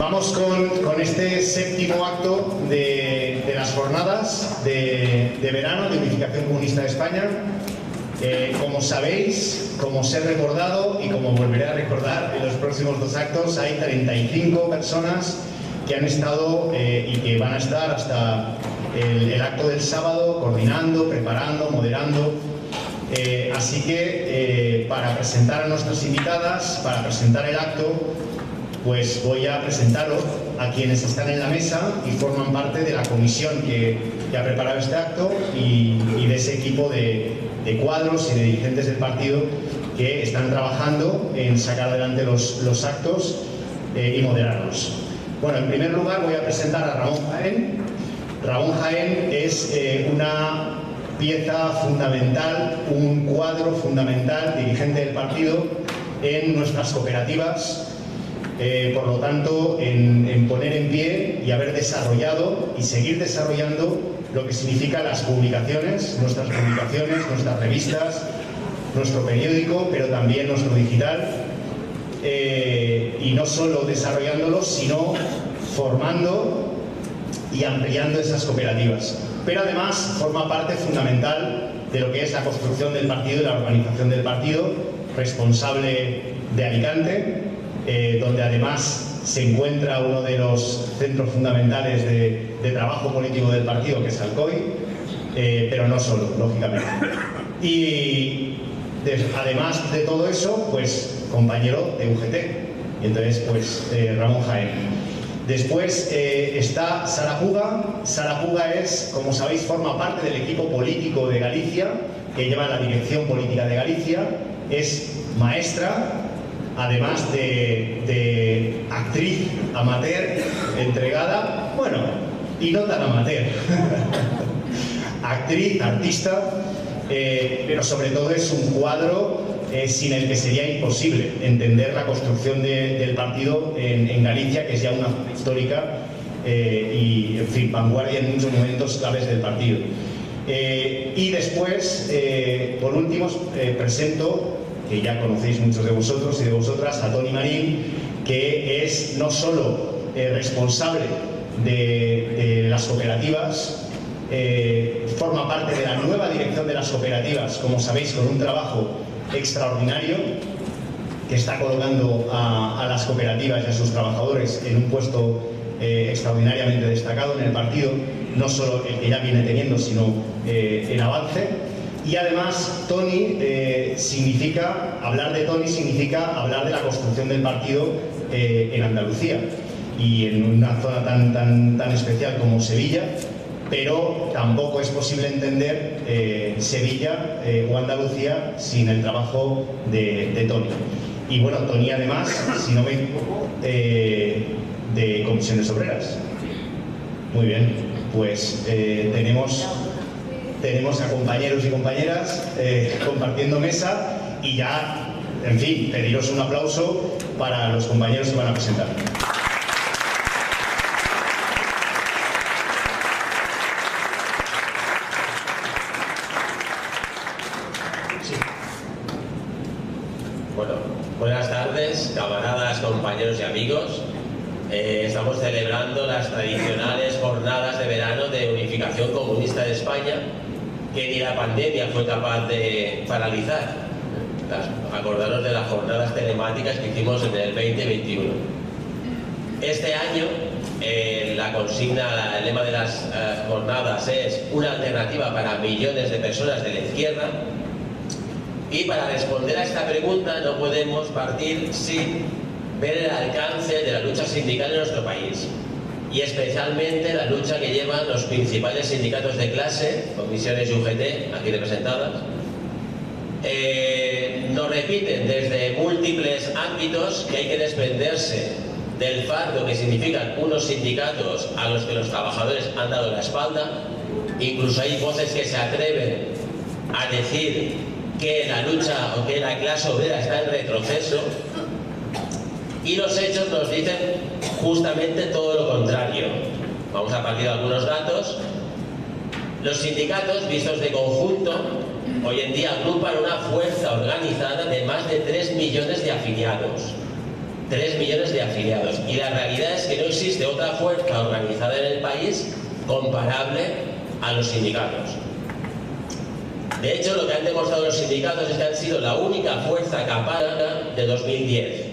Vamos con este séptimo acto de las jornadas de verano de Unificación Comunista de España. Como sabéis, como os he recordado y como volveré a recordar en los próximos dos actos, hay 35 personas que han estado y que van a estar hasta el acto del sábado coordinando, preparando, moderando. Así que para presentar a nuestras invitadas, para presentar el acto, pues voy a presentaros a quienes están en la mesa y forman parte de la comisión que ha preparado este acto y de ese equipo de cuadros y de dirigentes del partido que están trabajando en sacar adelante los actos y moderarlos. Bueno, en primer lugar voy a presentar a Ramón Jaén. Ramón Jaén es una pieza fundamental, un cuadro fundamental, dirigente del partido en nuestras cooperativas. Por lo tanto, en poner en pie y haber desarrollado y seguir desarrollando lo que significa las publicaciones, nuestras revistas, nuestro periódico, pero también nuestro digital. Y no solo desarrollándolos, sino formando y ampliando esas cooperativas. Pero además forma parte fundamental de lo que es la construcción del partido y la organización del partido, responsable de Alicante, donde además se encuentra uno de los centros fundamentales de trabajo político del partido, que es Alcoy, pero no solo, lógicamente. Y además de todo eso, pues compañero de UGT, y entonces pues Ramón Jaén. Después está Sara Puga. Sara Puga es, como sabéis, forma parte del equipo político de Galicia, que lleva la dirección política de Galicia, es maestra, además de actriz amateur, entregada, bueno, y no tan amateur, actriz, artista, pero sobre todo es un cuadro sin el que sería imposible entender la construcción del partido en Galicia, que es ya una zona histórica y, en fin, vanguardia en muchos momentos claves del partido. Y después, por último, presento, que ya conocéis muchos de vosotros y de vosotras, a Toni Marín, que es no solo responsable de las cooperativas, forma parte de la nueva dirección de las cooperativas, como sabéis, con un trabajo extraordinario que está colocando a las cooperativas y a sus trabajadores en un puesto extraordinariamente destacado en el partido, no solo el que ya viene teniendo, sino en avance. Y además, hablar de Toni significa hablar de la construcción del partido en Andalucía y en una zona tan especial como Sevilla, pero tampoco es posible entender Sevilla o Andalucía sin el trabajo de Toni. Y bueno, Toni además, si no me equivoco, de Comisiones Obreras. Muy bien, pues tenemos a compañeros y compañeras compartiendo mesa y ya, en fin, pediros un aplauso para los compañeros que van a presentar. Sí. Bueno, buenas tardes, camaradas, compañeros y amigos. Estamos celebrando las tradicionales jornadas de verano de Unificación Comunista de España, que ni la pandemia fue capaz de paralizar. Acordaros de las jornadas telemáticas que hicimos en el 2021. Este año la consigna, el lema de las jornadas es una alternativa para millones de personas de la izquierda. Y para responder a esta pregunta no podemos partir sin ver el alcance de la lucha sindical en nuestro país, y especialmente la lucha que llevan los principales sindicatos de clase, Comisiones y UGT, aquí representadas. Nos repiten desde múltiples ámbitos que hay que desprenderse del fardo que significan unos sindicatos a los que los trabajadores han dado la espalda. Incluso hay voces que se atreven a decir que la lucha o que la clase obrera está en retroceso. Y los hechos nos dicen justamente todo lo contrario. Vamos a partir de algunos datos. Los sindicatos, vistos de conjunto, hoy en día agrupan una fuerza organizada de más de 3 millones de afiliados. 3 millones de afiliados. Y la realidad es que no existe otra fuerza organizada en el país comparable a los sindicatos. De hecho, lo que han demostrado los sindicatos es que han sido la única fuerza capaz de 2010,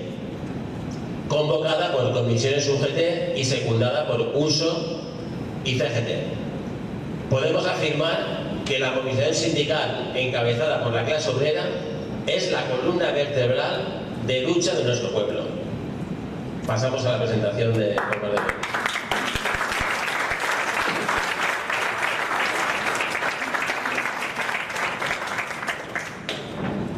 convocada por comisiones UGT y secundada por USO y CGT. Podemos afirmar que la movilización sindical encabezada por la clase obrera es la columna vertebral de lucha de nuestro pueblo. Pasamos a la presentación de Omar de Pérez.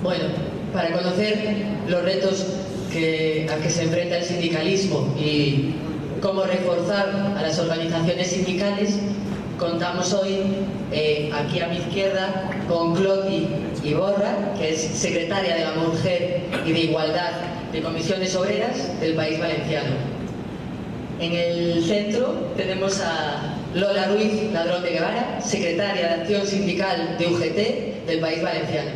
Bueno, para conocer los retos a que se enfrenta el sindicalismo y cómo reforzar a las organizaciones sindicales, contamos hoy, aquí a mi izquierda, con Cloti Iborra, que es secretaria de la Mujer y de Igualdad de Comisiones Obreras del País Valenciano. En el centro tenemos a Lola Ruiz Ladrón de Guevara, secretaria de Acción Sindical de UGT del País Valenciano.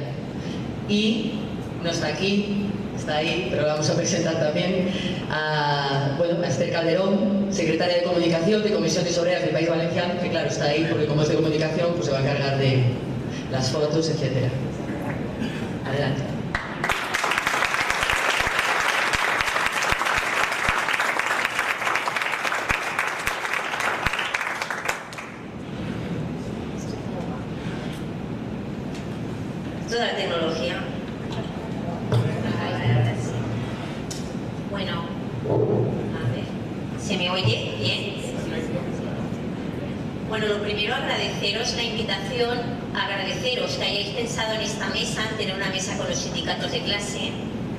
Y no está aquí, está ahí, pero vamos a presentar también a Esther Calderón, secretaria de Comunicación de Comisiones Obreras del País Valenciano, que claro, está ahí porque como es de comunicación, pues se va a encargar de las fotos, etc. Adelante. Toda la tecnología. Bueno, a ver, ¿se me oye bien? Bueno, lo primero, agradeceros la invitación, agradeceros que hayáis pensado en esta mesa, en tener una mesa con los sindicatos de clase,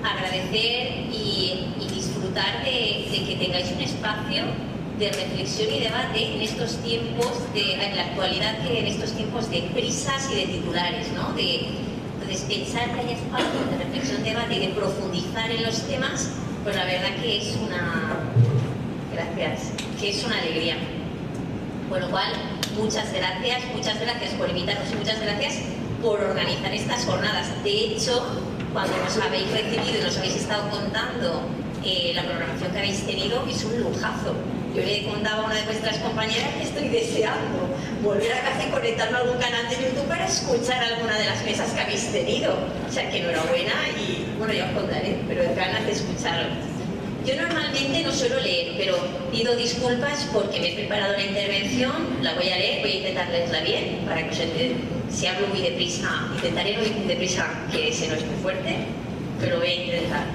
agradecer y disfrutar de que tengáis un espacio de reflexión y debate en estos tiempos, en la actualidad, que en estos tiempos de prisas y de titulares, ¿no? Entonces, pensar que haya espacio de reflexión, debate y de profundizar en los temas, pues la verdad que es que es una alegría. Bueno, igual, muchas gracias por invitarnos y muchas gracias por organizar estas jornadas. De hecho, cuando nos habéis recibido y nos habéis estado contando la programación que habéis tenido, es un lujazo. Yo le contaba a una de vuestras compañeras que estoy deseando volver a casa y conectarme a algún canal de YouTube para escuchar alguna de las mesas que habéis tenido. O sea, que enhorabuena y, bueno, ya os contaré, pero ganas de escucharlo. Yo normalmente no suelo leer, pero pido disculpas porque me he preparado la intervención, la voy a leer, voy a intentar leerla bien, para que os entere. Si hablo muy deprisa, intentaré no ir muy deprisa, que ese no es muy fuerte, pero voy a intentar.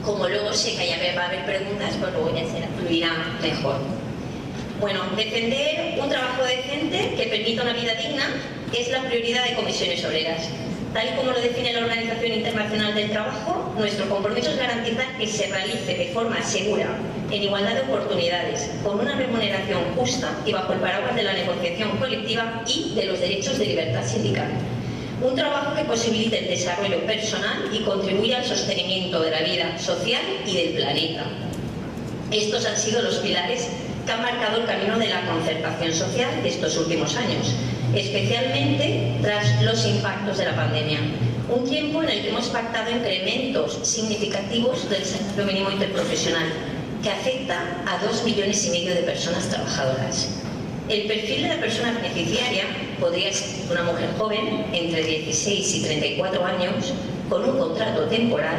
Como luego sé que va a haber preguntas, pues luego ya fluirá mejor. Bueno, defender un trabajo decente que permita una vida digna es la prioridad de Comisiones Obreras. Tal y como lo define la Organización Internacional del Trabajo, nuestro compromiso es garantizar que se realice de forma segura, en igualdad de oportunidades, con una remuneración justa y bajo el paraguas de la negociación colectiva y de los derechos de libertad sindical. Un trabajo que posibilite el desarrollo personal y contribuya al sostenimiento de la vida social y del planeta. Estos han sido los pilares que han marcado el camino de la concertación social de estos últimos años, especialmente tras los impactos de la pandemia. Un tiempo en el que hemos pactado incrementos significativos del salario mínimo interprofesional, que afecta a 2,5 millones de personas trabajadoras. El perfil de la persona beneficiaria podría ser una mujer joven, entre 16 y 34 años, con un contrato temporal,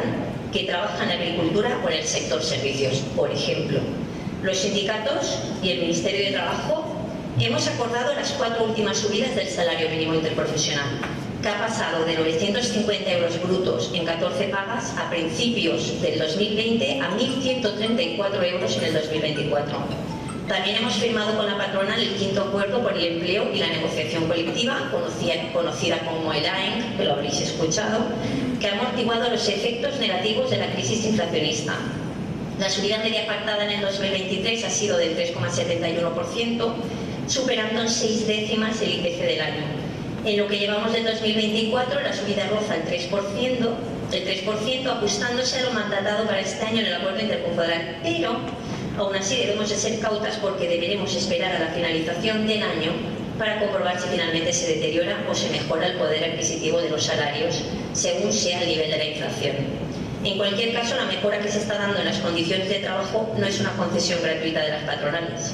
que trabaja en agricultura o en el sector servicios, por ejemplo. Los sindicatos y el Ministerio de Trabajo hemos acordado las 4 últimas subidas del salario mínimo interprofesional, que ha pasado de 950 euros brutos en 14 pagas a principios del 2020 a 1.134 euros en el 2024. También hemos firmado con la patronal el 5º acuerdo por el empleo y la negociación colectiva, conocida como el AENC, que lo habréis escuchado, que ha amortiguado los efectos negativos de la crisis inflacionista. La subida media pactada en el 2023 ha sido del 3,71%, superando en 6 décimas el IPC del año. En lo que llevamos del 2024, la subida roza el 3%, ajustándose a lo mandatado para este año en el acuerdo interconfederal. Pero, aún así, debemos de ser cautas porque deberemos esperar a la finalización del año para comprobar si finalmente se deteriora o se mejora el poder adquisitivo de los salarios, según sea el nivel de la inflación. En cualquier caso, la mejora que se está dando en las condiciones de trabajo no es una concesión gratuita de las patronales.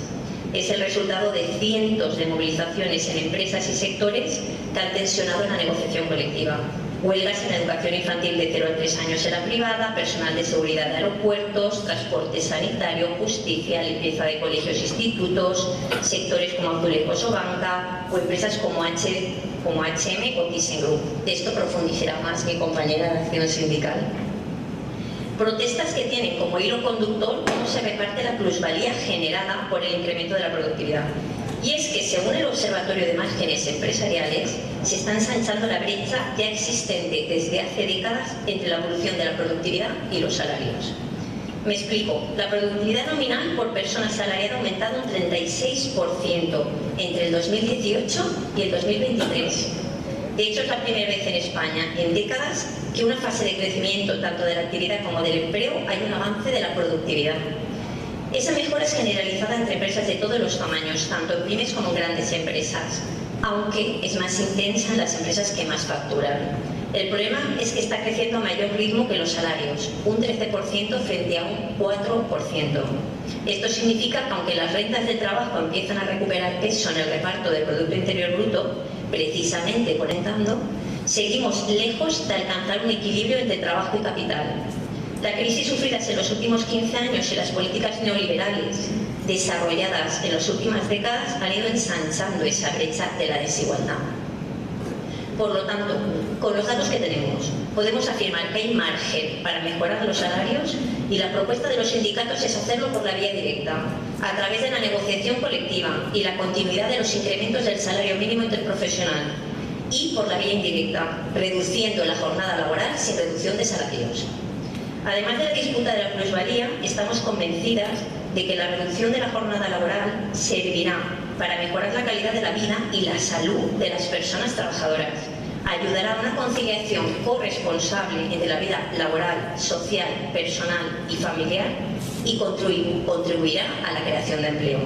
Es el resultado de cientos de movilizaciones en empresas y sectores que han tensionado la negociación colectiva. Huelgas en la educación infantil de 0 a 3 años en la privada, personal de seguridad de aeropuertos, transporte sanitario, justicia, limpieza de colegios e institutos, sectores como Azulejos o Banca, o empresas como H&M o ThyssenKrupp. De esto profundizará más mi compañera de Acción Sindical. Protestas que tienen como hilo conductor cómo se reparte la plusvalía generada por el incremento de la productividad. Y es que, según el Observatorio de Márgenes Empresariales, se está ensanchando la brecha ya existente desde hace décadas entre la evolución de la productividad y los salarios. Me explico. La productividad nominal por persona asalariada ha aumentado un 36% entre el 2018 y el 2023. De hecho, es la primera vez en España en décadas que en una fase de crecimiento tanto de la actividad como del empleo hay un avance de la productividad. Esa mejora es generalizada entre empresas de todos los tamaños, tanto en pymes como en grandes empresas, aunque es más intensa en las empresas que más facturan. El problema es que está creciendo a mayor ritmo que los salarios, un 13% frente a un 4%. Esto significa que aunque las rentas de trabajo empiezan a recuperar peso en el reparto del Producto Interior Bruto, precisamente conectando, seguimos lejos de alcanzar un equilibrio entre trabajo y capital. La crisis sufridas en los últimos 15 años y las políticas neoliberales desarrolladas en las últimas décadas han ido ensanchando esa brecha de la desigualdad. Por lo tanto, con los datos que tenemos, podemos afirmar que hay margen para mejorar los salarios y la propuesta de los sindicatos es hacerlo por la vía directa, a través de la negociación colectiva y la continuidad de los incrementos del salario mínimo interprofesional, y por la vía indirecta, reduciendo la jornada laboral sin reducción de salarios. Además de la disputa de la plusvalía, estamos convencidas de que la reducción de la jornada laboral servirá para mejorar la calidad de la vida y la salud de las personas trabajadoras. Ayudará a una conciliación corresponsable entre la vida laboral, social, personal y familiar y contribuirá a la creación de empleo.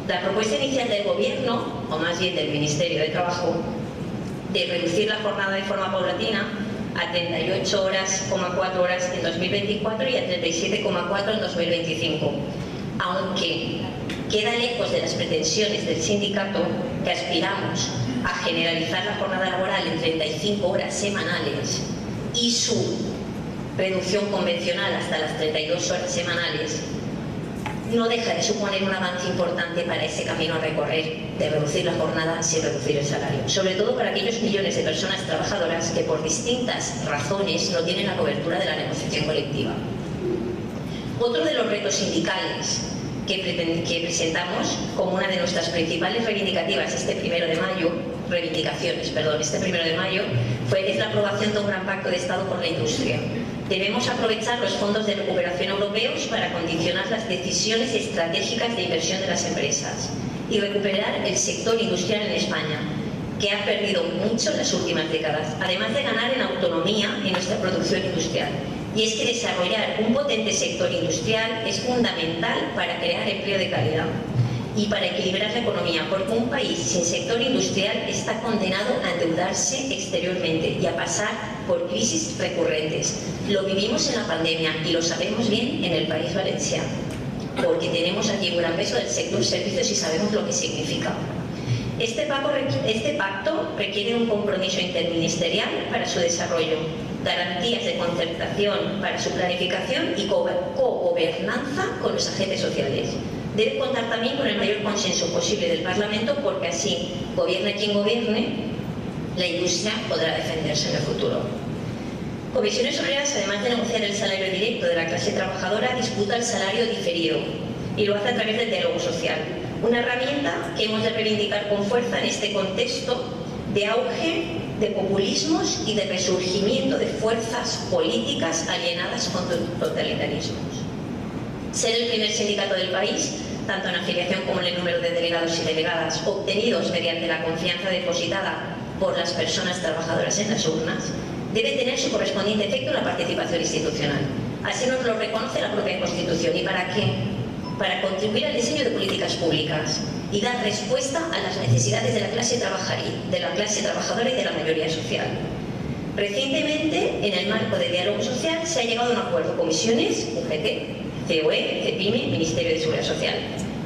La propuesta inicial del Gobierno, o más bien del Ministerio de Trabajo, de reducir la jornada de forma paulatina a 38,4 horas en 2024 y a 37,4 en 2025. Aunque queda lejos de las pretensiones del sindicato, que aspiramos a generalizar la jornada laboral en 35 horas semanales y su reducción convencional hasta las 32 horas semanales, no deja de suponer un avance importante para ese camino a recorrer de reducir la jornada sin reducir el salario, sobre todo para aquellos millones de personas trabajadoras que por distintas razones no tienen la cobertura de la negociación colectiva. Otro de los retos sindicales que presentamos como una de nuestras principales reivindicaciones este 1 de mayo es la aprobación de un gran pacto de Estado por la industria. Debemos aprovechar los fondos de recuperación europeos para condicionar las decisiones estratégicas de inversión de las empresas y recuperar el sector industrial en España, que ha perdido mucho en las últimas décadas, además de ganar en autonomía en nuestra producción industrial. Y es que desarrollar un potente sector industrial es fundamental para crear empleo de calidad y para equilibrar la economía, porque un país sin sector industrial está condenado a endeudarse exteriormente y a pasar por crisis recurrentes. Lo vivimos en la pandemia y lo sabemos bien en el País Valenciano, porque tenemos aquí un gran peso del sector servicios y sabemos lo que significa. Este pacto requiere un compromiso interministerial para su desarrollo, garantías de concertación para su planificación y cogobernanza con los agentes sociales. Debe contar también con el mayor consenso posible del Parlamento, porque así, gobierne quien gobierne, la industria podrá defenderse en el futuro. Comisiones Obreras, además de negociar el salario directo de la clase trabajadora, disputa el salario diferido y lo hace a través del diálogo social, una herramienta que hemos de reivindicar con fuerza en este contexto de auge de populismos y de resurgimiento de fuerzas políticas alienadas con totalitarismos. Ser el primer sindicato del país, tanto en afiliación como en el número de delegados y delegadas obtenidos mediante la confianza depositada por las personas trabajadoras en las urnas, debe tener su correspondiente efecto en la participación institucional. Así nos lo reconoce la propia Constitución. ¿Y para qué? Para contribuir al diseño de políticas públicas y dar respuesta a las necesidades de la clase trabajadora y de la mayoría social. Recientemente, en el marco del diálogo social, se ha llegado a un acuerdo comisiones, UGT, COE, CEPIME, Ministerio de Seguridad Social,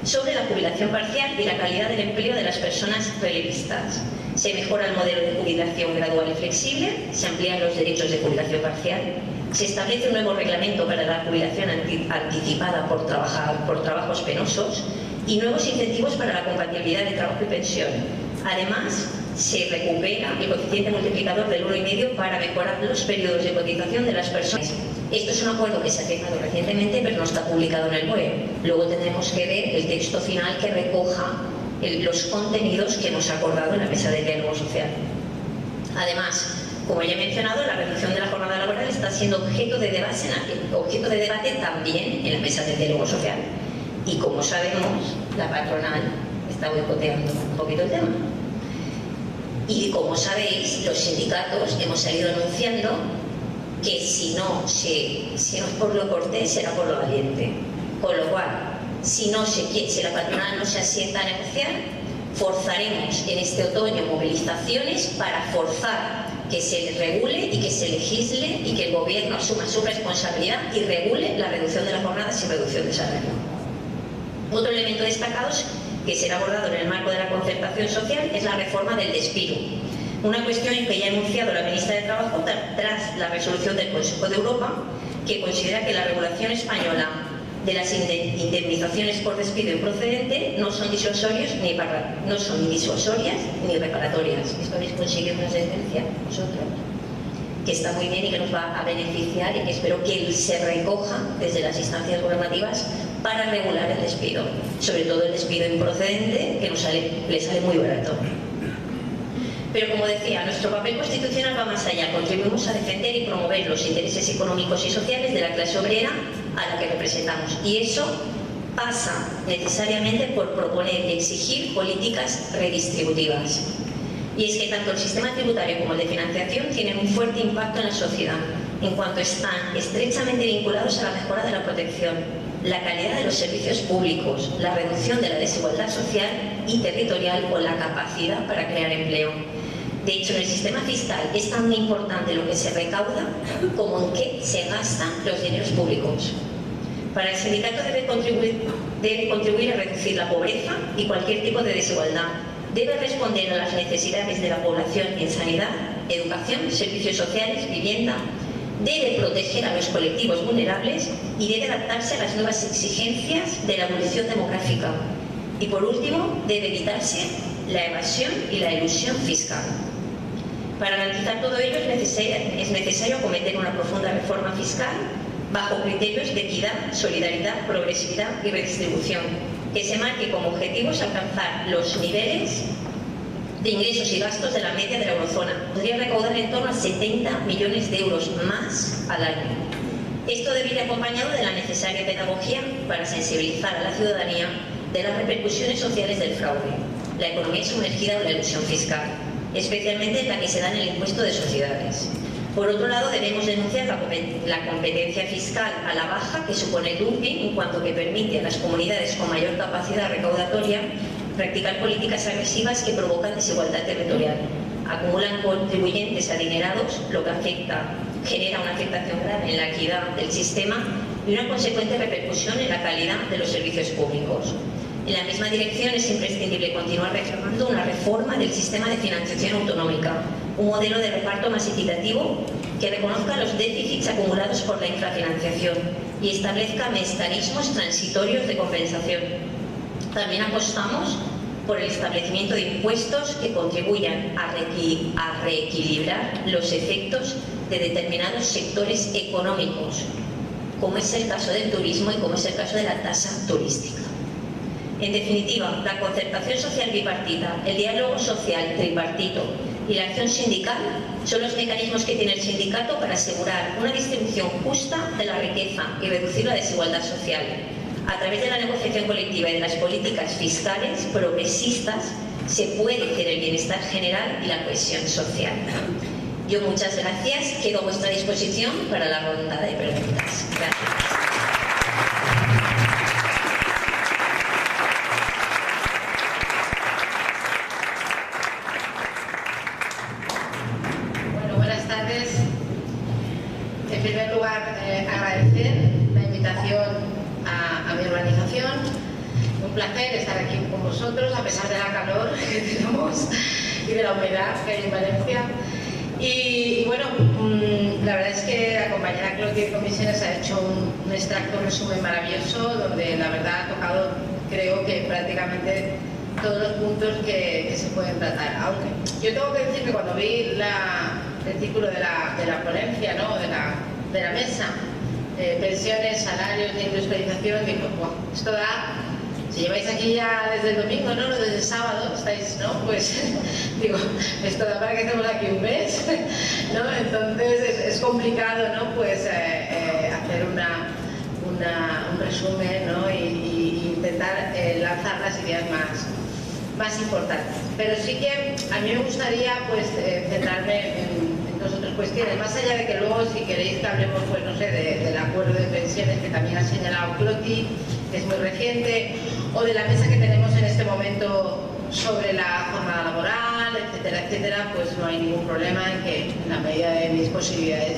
sobre la jubilación parcial y la calidad del empleo de las personas relevistas. Se mejora el modelo de jubilación gradual y flexible, se amplían los derechos de jubilación parcial, se establece un nuevo reglamento para la jubilación anticipada por trabajos penosos y nuevos incentivos para la compatibilidad de trabajo y pensión. Además, se recupera el coeficiente multiplicador del 1,5 para mejorar los periodos de cotización de las personas. Esto es un acuerdo que se ha firmado recientemente, pero no está publicado en el BOE. Luego tendremos que ver el texto final que recoja los contenidos que hemos acordado en la mesa de diálogo social. Además, como ya he mencionado, la reducción de la jornada laboral está siendo objeto de debate también en la mesa de diálogo social. Y como sabemos, la patronal está boicoteando un poquito el tema. Y como sabéis, los sindicatos hemos salido anunciando que si no es por lo cortés, será por lo valiente. Con lo cual, si la patronal no se asienta a negociar, forzaremos en este otoño movilizaciones para forzar que se regule y que se legisle y que el gobierno asuma su responsabilidad y regule la reducción de la jornada sin reducción de salario. Otro elemento destacado que será abordado en el marco de la concertación social es la reforma del despido. Una cuestión que ya ha anunciado la ministra de Trabajo tras la resolución del Consejo de Europa, que considera que la regulación española de las indemnizaciones por despido improcedente no son disuasorias ni reparatorias. ¿Esto habéis conseguido una sentencia vosotros? Que está muy bien y que nos va a beneficiar y que espero que se recoja desde las instancias gobernativas para regular el despido, sobre todo el despido improcedente, que le sale muy barato. Pero como decía, nuestro papel constitucional va más allá. Contribuimos a defender y promover los intereses económicos y sociales de la clase obrera a la que representamos. Y eso pasa necesariamente por proponer y exigir políticas redistributivas. Y es que tanto el sistema tributario como el de financiación tienen un fuerte impacto en la sociedad, en cuanto están estrechamente vinculados a la mejora de la protección, la calidad de los servicios públicos, la reducción de la desigualdad social y territorial o la capacidad para crear empleo. De hecho, en el sistema fiscal es tan importante lo que se recauda como en qué se gastan los dineros públicos. Para el sindicato debe contribuir a reducir la pobreza y cualquier tipo de desigualdad. Debe responder a las necesidades de la población en sanidad, educación, servicios sociales, vivienda. Debe proteger a los colectivos vulnerables y debe adaptarse a las nuevas exigencias de la evolución demográfica. Y por último, debe evitarse la evasión y la elusión fiscal. Para garantizar todo ello es necesario acometer una profunda reforma fiscal bajo criterios de equidad, solidaridad, progresividad y redistribución, que se marque como objetivos alcanzar los niveles de ingresos y gastos de la media de la eurozona. Podría recaudar en torno a 70 millones de euros más al año. Esto debe ir acompañado de la necesaria pedagogía para sensibilizar a la ciudadanía de las repercusiones sociales del fraude, la economía sumergida o la elusión fiscal, especialmente la que se da en el impuesto de sociedades. Por otro lado, debemos denunciar la competencia fiscal a la baja que supone el dumping, en cuanto que permite a las comunidades con mayor capacidad recaudatoria practicar políticas agresivas que provocan desigualdad territorial. Acumulan contribuyentes adinerados, lo que genera una afectación grave en la equidad del sistema y una consecuente repercusión en la calidad de los servicios públicos. En la misma dirección es imprescindible continuar reclamando una reforma del sistema de financiación autonómica, un modelo de reparto más equitativo que reconozca los déficits acumulados por la infrafinanciación y establezca mecanismos transitorios de compensación. También apostamos por el establecimiento de impuestos que contribuyan a reequilibrar los efectos de determinados sectores económicos, como es el caso del turismo y como es el caso de la tasa turística. En definitiva, la concertación social bipartita, el diálogo social tripartito y la acción sindical son los mecanismos que tiene el sindicato para asegurar una distribución justa de la riqueza y reducir la desigualdad social. A través de la negociación colectiva y de las políticas fiscales progresistas se puede hacer el bienestar general y la cohesión social. Yo muchas gracias, quedo a vuestra disposición para la ronda de preguntas. Gracias. Buenas tardes un placer estar aquí con vosotros, a pesar de la calor que tenemos y de la humedad que hay en Valencia. Y bueno, la verdad es que la compañera Clotilde Comisiones ha hecho un extracto, un resumen maravilloso, donde la verdad ha tocado, creo que prácticamente todos los puntos que se pueden tratar. Aunque yo tengo que decir que cuando vi el título de la ponencia, ¿no? de la mesa, pensiones, salarios de industrialización, digo, wow, esto da, si lleváis aquí ya desde el domingo, ¿no? Desde el sábado estáis, ¿no? Pues digo, esto da para que estemos aquí un mes, ¿no? Entonces es complicado, ¿no? Pues hacer un resumen, ¿no? Y intentar lanzar las ideas más importantes. Pero sí que a mí me gustaría pues centrarme en dos o tres cuestiones, más allá de que luego, si queréis que hablemos, pues no sé, del acuerdo de pensiones que también ha señalado Cloti, que es muy reciente, o de la mesa que tenemos en este momento sobre la jornada laboral, etcétera, etcétera, pues no hay ningún problema en que, en la medida de mis posibilidades,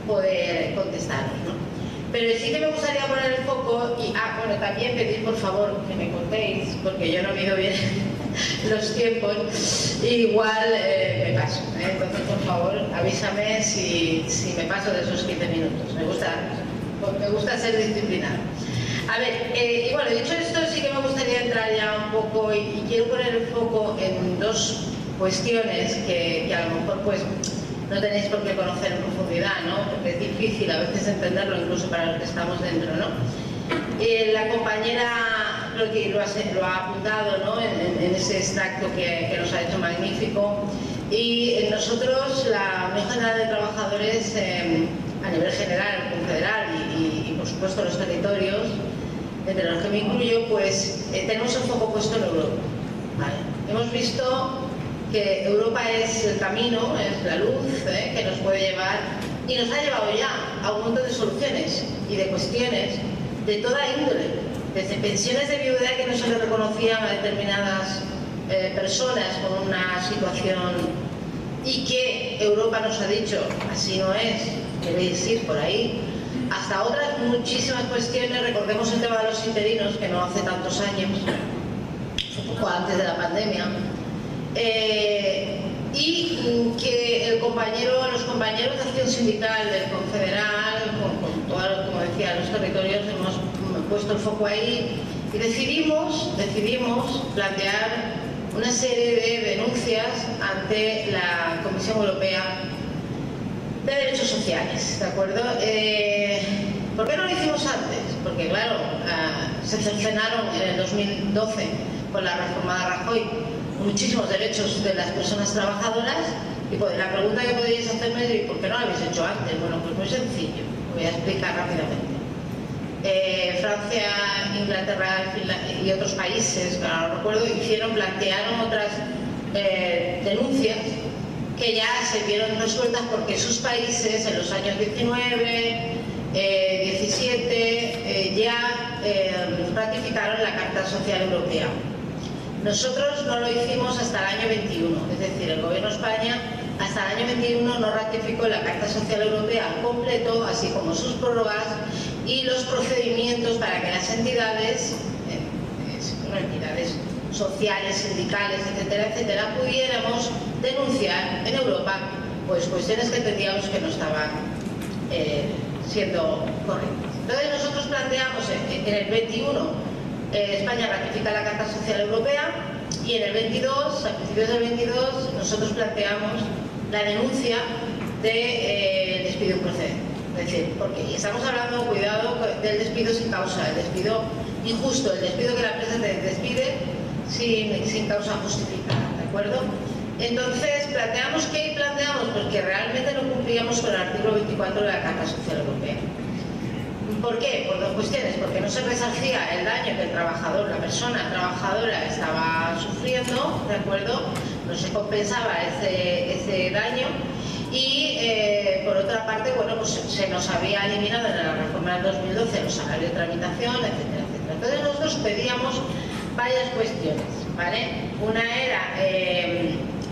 poder contestaros, ¿no? Pero sí que me gustaría poner el foco y, bueno, también pedir por favor que me contéis, porque yo no mido bien los tiempos, igual me paso, entonces por favor avísame si me paso de esos 15 minutos, me gusta ser disciplinado. A ver, y bueno, dicho esto, sí que me gustaría entrar ya un poco y quiero poner el foco en dos cuestiones que a lo mejor pues no tenéis por qué conocer en profundidad, ¿no? Porque es difícil a veces entenderlo, incluso para los que estamos dentro, ¿no? La compañera lo ha apuntado, ¿no? en ese extracto que nos ha hecho magnífico. Y nosotros, la Unión General de Trabajadores, a nivel general, confederal y por supuesto los territorios, entre los que me incluyo, pues tenemos el foco puesto en Europa, ¿vale? Hemos visto que Europa es el camino, es la luz que nos puede llevar y nos ha llevado ya a un montón de soluciones y de cuestiones de toda índole, desde pensiones de viudedad que no se le reconocían a determinadas personas con una situación y que Europa nos ha dicho así no es, debéis ir por ahí, hasta otras muchísimas cuestiones. Recordemos el tema de los interinos, que no hace tantos años, un poco antes de la pandemia, y que los compañeros de acción sindical del Confederal, con todos, como decía, los territorios, hemos puesto el foco ahí y decidimos plantear una serie de denuncias ante la Comisión Europea de Derechos Sociales, ¿de acuerdo? ¿Por qué no lo hicimos antes? Porque claro, se cercenaron en el 2012 con la reforma de Rajoy muchísimos derechos de las personas trabajadoras y pues, la pregunta que podéis hacerme es ¿por qué no lo habéis hecho antes? Bueno, pues muy sencillo, lo voy a explicar rápidamente. Francia, Inglaterra y otros países, que ahora no recuerdo, plantearon otras denuncias que ya se vieron resueltas porque sus países en los años 19, 17 ya ratificaron la Carta Social Europea. Nosotros no lo hicimos hasta el año 21, es decir, el Gobierno de España hasta el año 21 no ratificó la Carta Social Europea al completo, así como sus prórrogas y los procedimientos para que las entidades sociales, sindicales, etcétera, etcétera, pudiéramos denunciar en Europa pues cuestiones que entendíamos que no estaban siendo correctas. Entonces nosotros planteamos en el 21 España ratifica la Carta Social Europea y en el 22, a principios del 22, nosotros planteamos la denuncia de despido improcedente. Es decir, porque estamos hablando, cuidado, del despido sin causa, el despido injusto, el despido que la empresa te despide sin causa justificada, ¿de acuerdo? Entonces, ¿planteamos qué? Planteamos pues que realmente no cumplíamos con el artículo 24 de la Carta Social Europea. ¿Por qué? Por dos cuestiones. Porque no se resarcía el daño que el trabajador, la persona trabajadora estaba sufriendo, ¿de acuerdo? No se compensaba ese daño y por otra parte, bueno, pues se nos había eliminado en la reforma del 2012 los salarios de tramitación, etcétera, etcétera. Entonces nosotros pedíamos varias cuestiones, ¿vale? Una era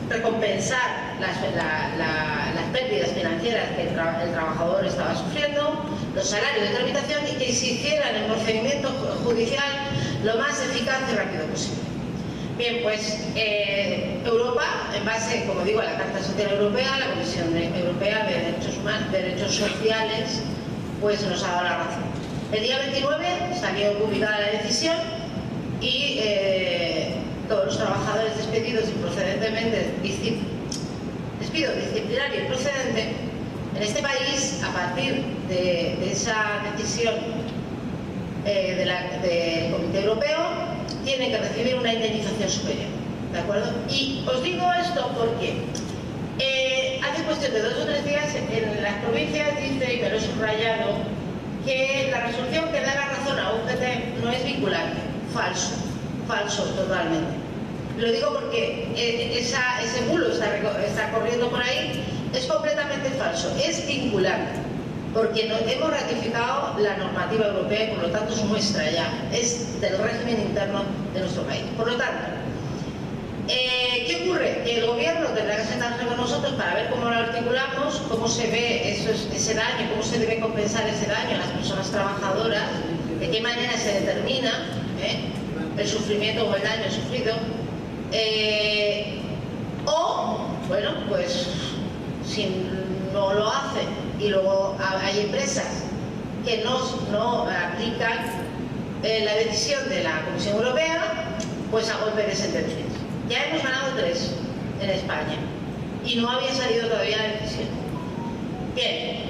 recompensar las pérdidas financieras que el trabajador estaba sufriendo, los salarios de tramitación y que se hicieran en el procedimiento judicial lo más eficaz y rápido posible. Bien, pues Europa, en base, como digo, a la Carta Social Europea, la Comisión Europea de Derechos Humanos, Derechos Sociales, pues nos ha dado la razón. El día 29 salió publicada la decisión y todos los trabajadores despedidos improcedentemente, despido disciplinario improcedente, en este país, a partir de esa decisión del Comité Europeo, tienen que recibir una indemnización superior, ¿de acuerdo? Y os digo esto porque hace cuestión de 2 o 3 días en las provincias dice, y me lo he subrayado, que la resolución que da la razón a UGT no es vinculante. Falso, falso totalmente. Lo digo porque ese bulo está corriendo por ahí, es completamente falso, es vinculante. Porque hemos ratificado la normativa europea y por lo tanto es nuestra ya, es del régimen interno de nuestro país. Por lo tanto, ¿qué ocurre? Que el gobierno tendrá que sentarse con nosotros para ver cómo lo articulamos, cómo se ve ese daño, cómo se debe compensar ese daño a las personas trabajadoras, de qué manera se determina el sufrimiento o el daño sufrido, o, bueno, pues si no lo hacen y luego hay empresas que no aplican la decisión de la Comisión Europea, pues a golpe de sentencias. Ya hemos ganado 3 en España y no había salido todavía la decisión. Bien,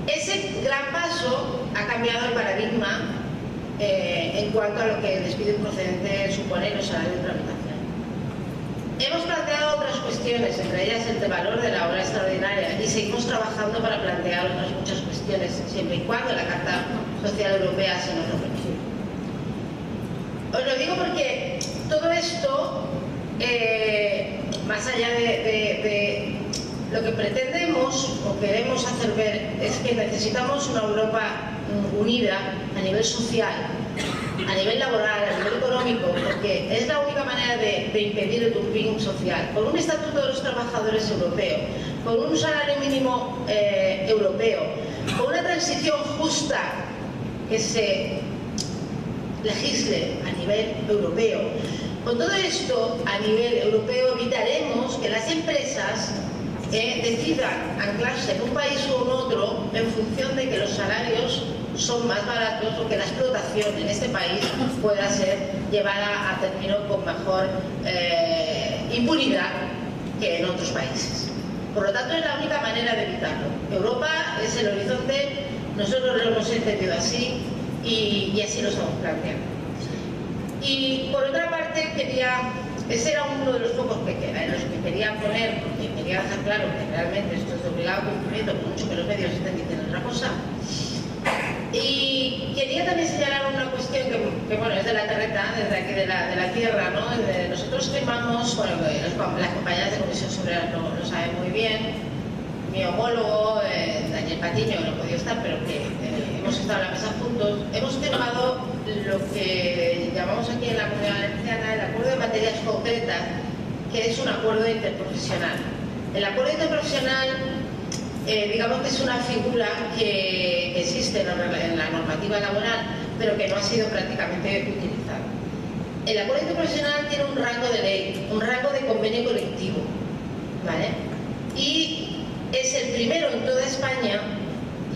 ese gran paso ha cambiado el paradigma en cuanto a lo que el despido improcedente supone en los salarios de tramitación. Hemos planteado otras cuestiones, entre ellas el de valor de la hora extraordinaria, y seguimos trabajando para plantear otras muchas cuestiones, siempre y cuando la Carta Social Europea se nos lo permite. Os lo digo porque todo esto, más allá de lo que pretendemos o queremos hacer ver, es que necesitamos una Europa unida a nivel social, a nivel laboral, a nivel económico, porque es la única manera de impedir el dumping social. Con un estatuto de los trabajadores europeo, con un salario mínimo europeo, con una transición justa que se legisle a nivel europeo. Con todo esto, a nivel europeo, evitaremos que las empresas decidan anclarse en un país o en otro en función de que los salarios son más baratos o que la explotación en este país pueda ser llevada a término con mejor impunidad que en otros países. Por lo tanto, es la única manera de evitarlo. Europa es el horizonte, nosotros lo hemos entendido así y así lo estamos planteando. Y por otra parte, ese era uno de los focos que queda, en los que quería poner, porque quería dejar claro que realmente esto es de obligado cumplimiento, por mucho que los medios estén diciendo otra cosa. Y quería también señalar una cuestión que bueno, es de la terreta, desde aquí de la tierra, ¿no? Nosotros firmamos, bueno, las compañeras de Comisión Obrera lo saben muy bien, mi homólogo, Daniel Patiño, que no podía estar, pero que hemos estado en la mesa juntos, hemos firmado lo que llamamos aquí en la Comunidad Valenciana el Acuerdo de Materias Concretas, que es un acuerdo interprofesional. El acuerdo interprofesional, digamos que es una figura que existe en la normativa laboral, pero que no ha sido prácticamente utilizada. El acuerdo interprofesional tiene un rango de ley, un rango de convenio colectivo, ¿vale? Y es el primero en toda España,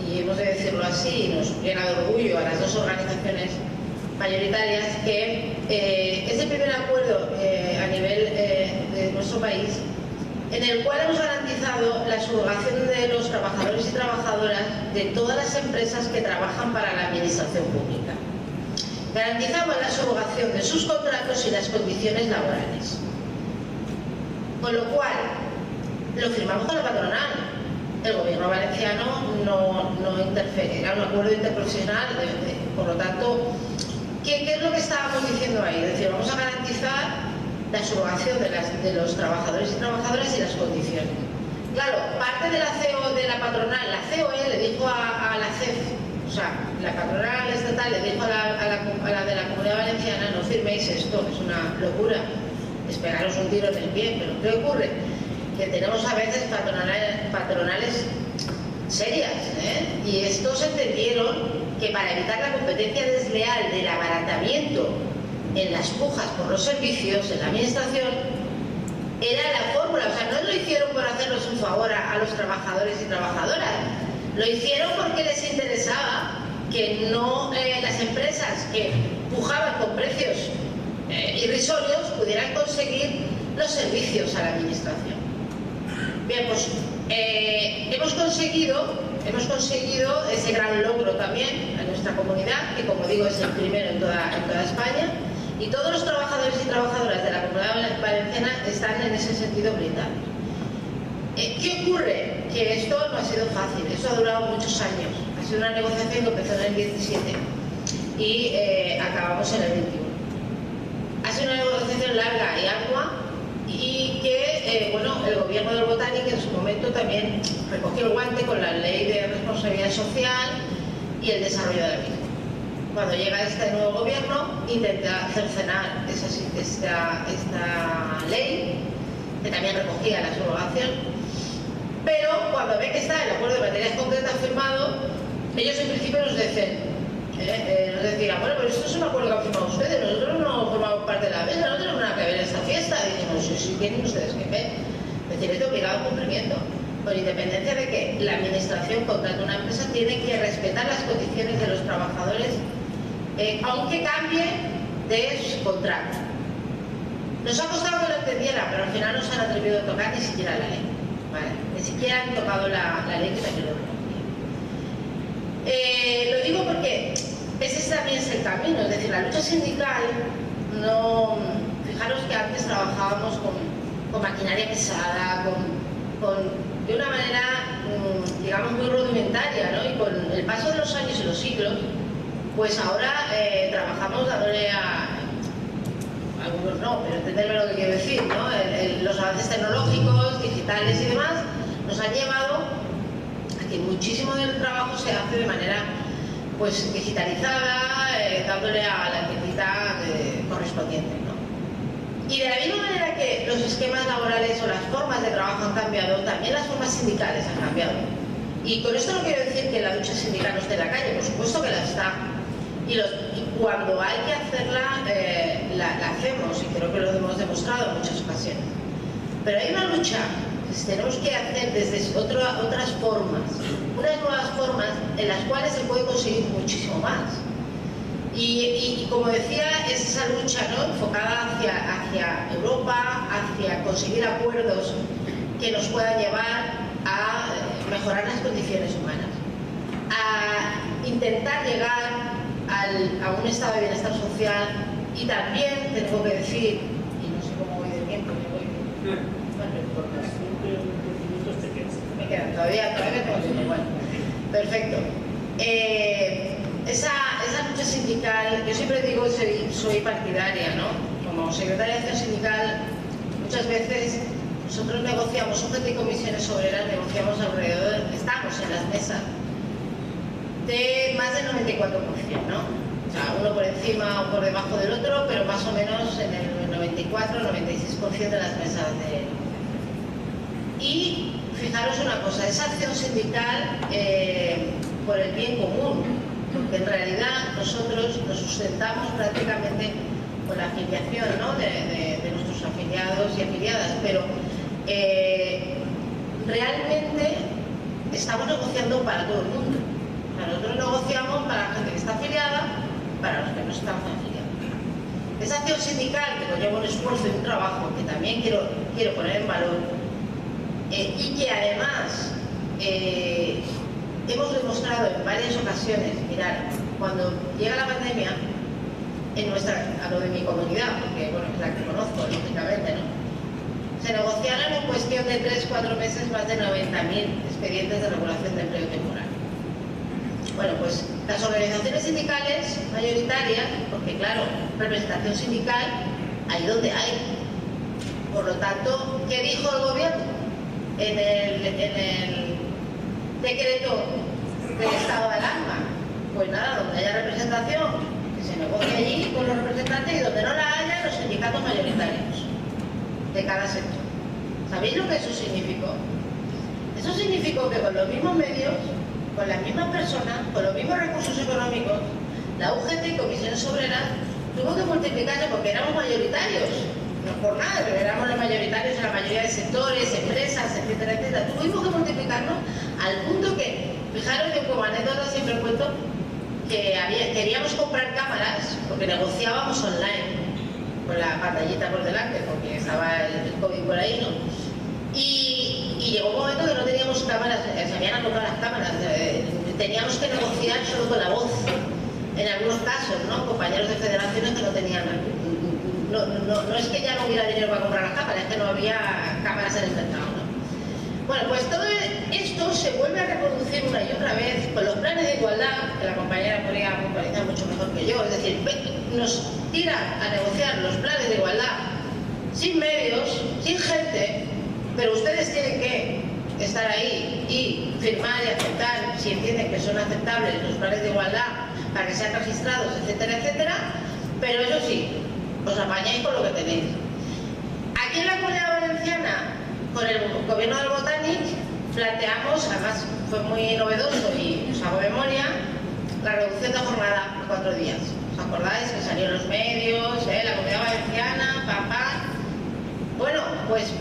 y hemos de decirlo así, nos llena de orgullo a las dos organizaciones mayoritarias, que es el primer acuerdo a nivel de nuestro país en el cual hemos garantizado la subrogación de los trabajadores y trabajadoras de todas las empresas que trabajan para la administración pública. Garantizamos la subrogación de sus contratos y las condiciones laborales. Con lo cual, lo firmamos con la patronal. El gobierno valenciano no interfiere, era un acuerdo interprofesional, por lo tanto, ¿qué es lo que estábamos diciendo ahí? Es decir, vamos a garantizar la subrogación de los trabajadores y trabajadoras y las condiciones. Claro, parte de la CEO de la patronal, la COE le dijo a la CEF, o sea, la patronal estatal le dijo a la de la Comunidad Valenciana, no firméis esto, es una locura, es pegaros un tiro en el pie. Pero ¿qué ocurre? Que tenemos a veces patronales serias, y estos entendieron que para evitar la competencia desleal del abaratamiento en las pujas por los servicios, en la administración, era la fórmula. O sea, no lo hicieron por hacerles un favor a los trabajadores y trabajadoras, lo hicieron porque les interesaba que no las empresas que pujaban con precios irrisorios pudieran conseguir los servicios a la administración. Bien, pues hemos conseguido ese gran logro también en nuestra comunidad, que como digo es el primero en toda España, y todos los trabajadores y trabajadoras de la Comunidad Valenciana están en ese sentido blindados. ¿Qué ocurre? Que esto no ha sido fácil, esto ha durado muchos años, ha sido una negociación que empezó en el 17 y acabamos en el 21. Ha sido una negociación larga y ardua, y que bueno, el gobierno del Botánico en su momento también recogió el guante con la ley de responsabilidad social y el desarrollo de la misma. Cuando llega este nuevo gobierno intenta cercenar esta ley, que también recogía la subrogación, pero cuando ve que está el acuerdo de materias concretas firmado, ellos en principio nos decían, bueno, pero esto es un acuerdo que han firmado ustedes, nosotros no formamos parte de la mesa, no tenemos nada que ver en esta fiesta. Y dijimos, sí, tienen ustedes que ver. Es decir, es de obligado cumplimiento, con independencia de que la administración contrata una empresa, tiene que respetar las condiciones de los trabajadores, aunque cambie de su contrato. Nos ha costado que lo entendieran, pero al final no se han atrevido a tocar ni siquiera la ley. ¿Vale? Ni siquiera han tocado la ley que también lo recogía. Lo digo porque ese también es el camino, es decir, la lucha sindical no... Fijaros que antes trabajábamos con maquinaria pesada, de una manera, digamos, muy rudimentaria, ¿no? Y con el paso de los años y los siglos, pues ahora trabajamos dándole algunos no, pero entenderme lo que quiero decir, ¿no? Los avances tecnológicos, digitales y demás, nos han llevado a que muchísimo del trabajo se hace de manera pues digitalizada, dándole a la etiqueta correspondiente, ¿no? Y de la misma manera que los esquemas laborales o las formas de trabajo han cambiado, también las formas sindicales han cambiado. Y con esto no quiero decir que la lucha sindical no esté en la calle, por supuesto que la está. Y cuando hay que hacerla, la hacemos, y creo que lo hemos demostrado en muchas ocasiones. Pero hay una lucha que tenemos que hacer desde otras formas, unas nuevas formas en las cuales se puede conseguir muchísimo más. Y como decía, es esa lucha, ¿no?, enfocada hacia Europa, hacia conseguir acuerdos que nos puedan llevar a mejorar las condiciones humanas, a intentar llegar a un estado de bienestar social. Y también tengo que decir, y no sé cómo voy de tiempo, me quedan todavía tengo tiempo, bueno, perfecto. Esa lucha sindical, yo siempre digo, soy partidaria, ¿no? Como secretaria de Acción Sindical, muchas veces nosotros negociamos, UGT y comisiones obreras, negociamos alrededor, estamos en las mesas de más del 94%, ¿no? O sea, uno por encima o por debajo del otro, pero más o menos en el 94-96% de las mesas de... Y fijaros una cosa, esa acción sindical por el bien común, porque en realidad nosotros nos sustentamos prácticamente con la afiliación, ¿no?, de nuestros afiliados y afiliadas, pero realmente estamos negociando para todo el mundo. O sea, nosotros negociamos para la gente que está afiliada, para los que no están afiliados. Esa acción sindical que conlleva un esfuerzo y un trabajo que también quiero poner en valor, y que además hemos demostrado en varias ocasiones. Mirad, cuando llega la pandemia, hablo de mi comunidad, porque bueno, es la que conozco, lógicamente, ¿no?, se negociaron en cuestión de 3-4 meses más de 90.000 expedientes de regulación de empleo temporal. Bueno, pues las organizaciones sindicales mayoritarias, porque claro, representación sindical hay donde hay. Por lo tanto, ¿qué dijo el gobierno en el decreto del estado de alarma? Pues nada, donde haya representación, que se negocie allí con los representantes, y donde no la haya, los sindicatos mayoritarios de cada sector. ¿Sabéis lo que eso significó? Eso significó que con los mismos medios, con las mismas personas, con los mismos recursos económicos, la UGT y comisiones obreras tuvo que multiplicarse porque éramos mayoritarios, no por nada, pero éramos los mayoritarios en la mayoría de sectores, empresas, etcétera, etcétera. Tuvimos que multiplicarnos al punto que, fijaros que como anécdota siempre cuento que queríamos comprar cámaras porque negociábamos online con la pantallita por delante porque estaba el COVID por ahí, ¿no? Y llegó un momento que no teníamos cámaras, se habían agotado las cámaras, teníamos que negociar solo con la voz, en algunos casos, ¿no? Compañeros de federaciones que no tenían, no es que ya no hubiera dinero para comprar las cámaras, es que no había cámaras en el mercado, ¿no? Bueno, pues todo esto se vuelve a reproducir una y otra vez con los planes de igualdad, que la compañera podría puntualizar mucho mejor que yo, es decir, nos tira a negociar los planes de igualdad sin medios, sin gente, pero ustedes tienen que estar ahí y firmar y aceptar si entienden que son aceptables los planes de igualdad para que sean registrados, etcétera, etcétera, pero eso sí, os apañáis con lo que tenéis. Aquí en la Comunidad Valenciana, con el gobierno del Botanic, planteamos, además fue muy novedoso y os hago memoria, la reducción de jornada a 4 días. ¿Os acordáis que salieron los medios, la Comunidad Valenciana, papá? Bueno, pues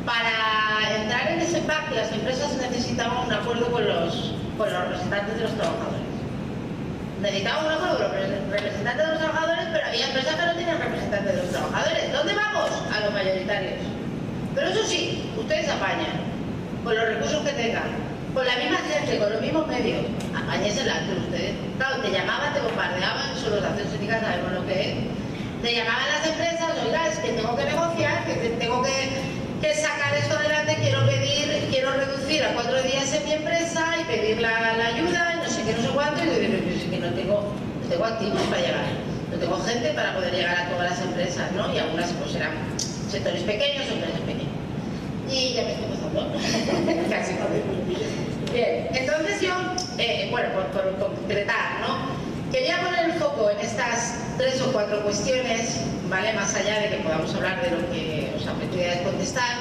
para entrar en ese pack las empresas necesitaban un acuerdo con los representantes de los trabajadores. Necesitaban un acuerdo con los representantes de los trabajadores, pero había empresas que no tenían representantes de los trabajadores. ¿Dónde vamos? A los mayoritarios. Pero eso sí, ustedes apañan, con los recursos que tengan, con la misma gente, con los mismos medios. Apáñesela entre ustedes. Claro, te llamaban, te bombardeaban, eso los acciones sindicales sabemos lo que es. Te llamaban las empresas, oiga, es que tengo que negociar, que tengo que sacar esto adelante, quiero reducir a 4 días en mi empresa y pedir la ayuda, y no sé qué, no sé cuánto, y yo digo, pues es que no tengo activos para llegar, no tengo gente para poder llegar a todas las empresas, ¿no? Y algunas pues eran sectores pequeños o empresas pequeñas. Y ya me estoy pasando, casi no. Bien, entonces yo, bueno, por concretar, ¿no? Quería poner el foco en estas 3 o 4 cuestiones, ¿vale? Más allá de que podamos hablar de lo que os apetece contestar,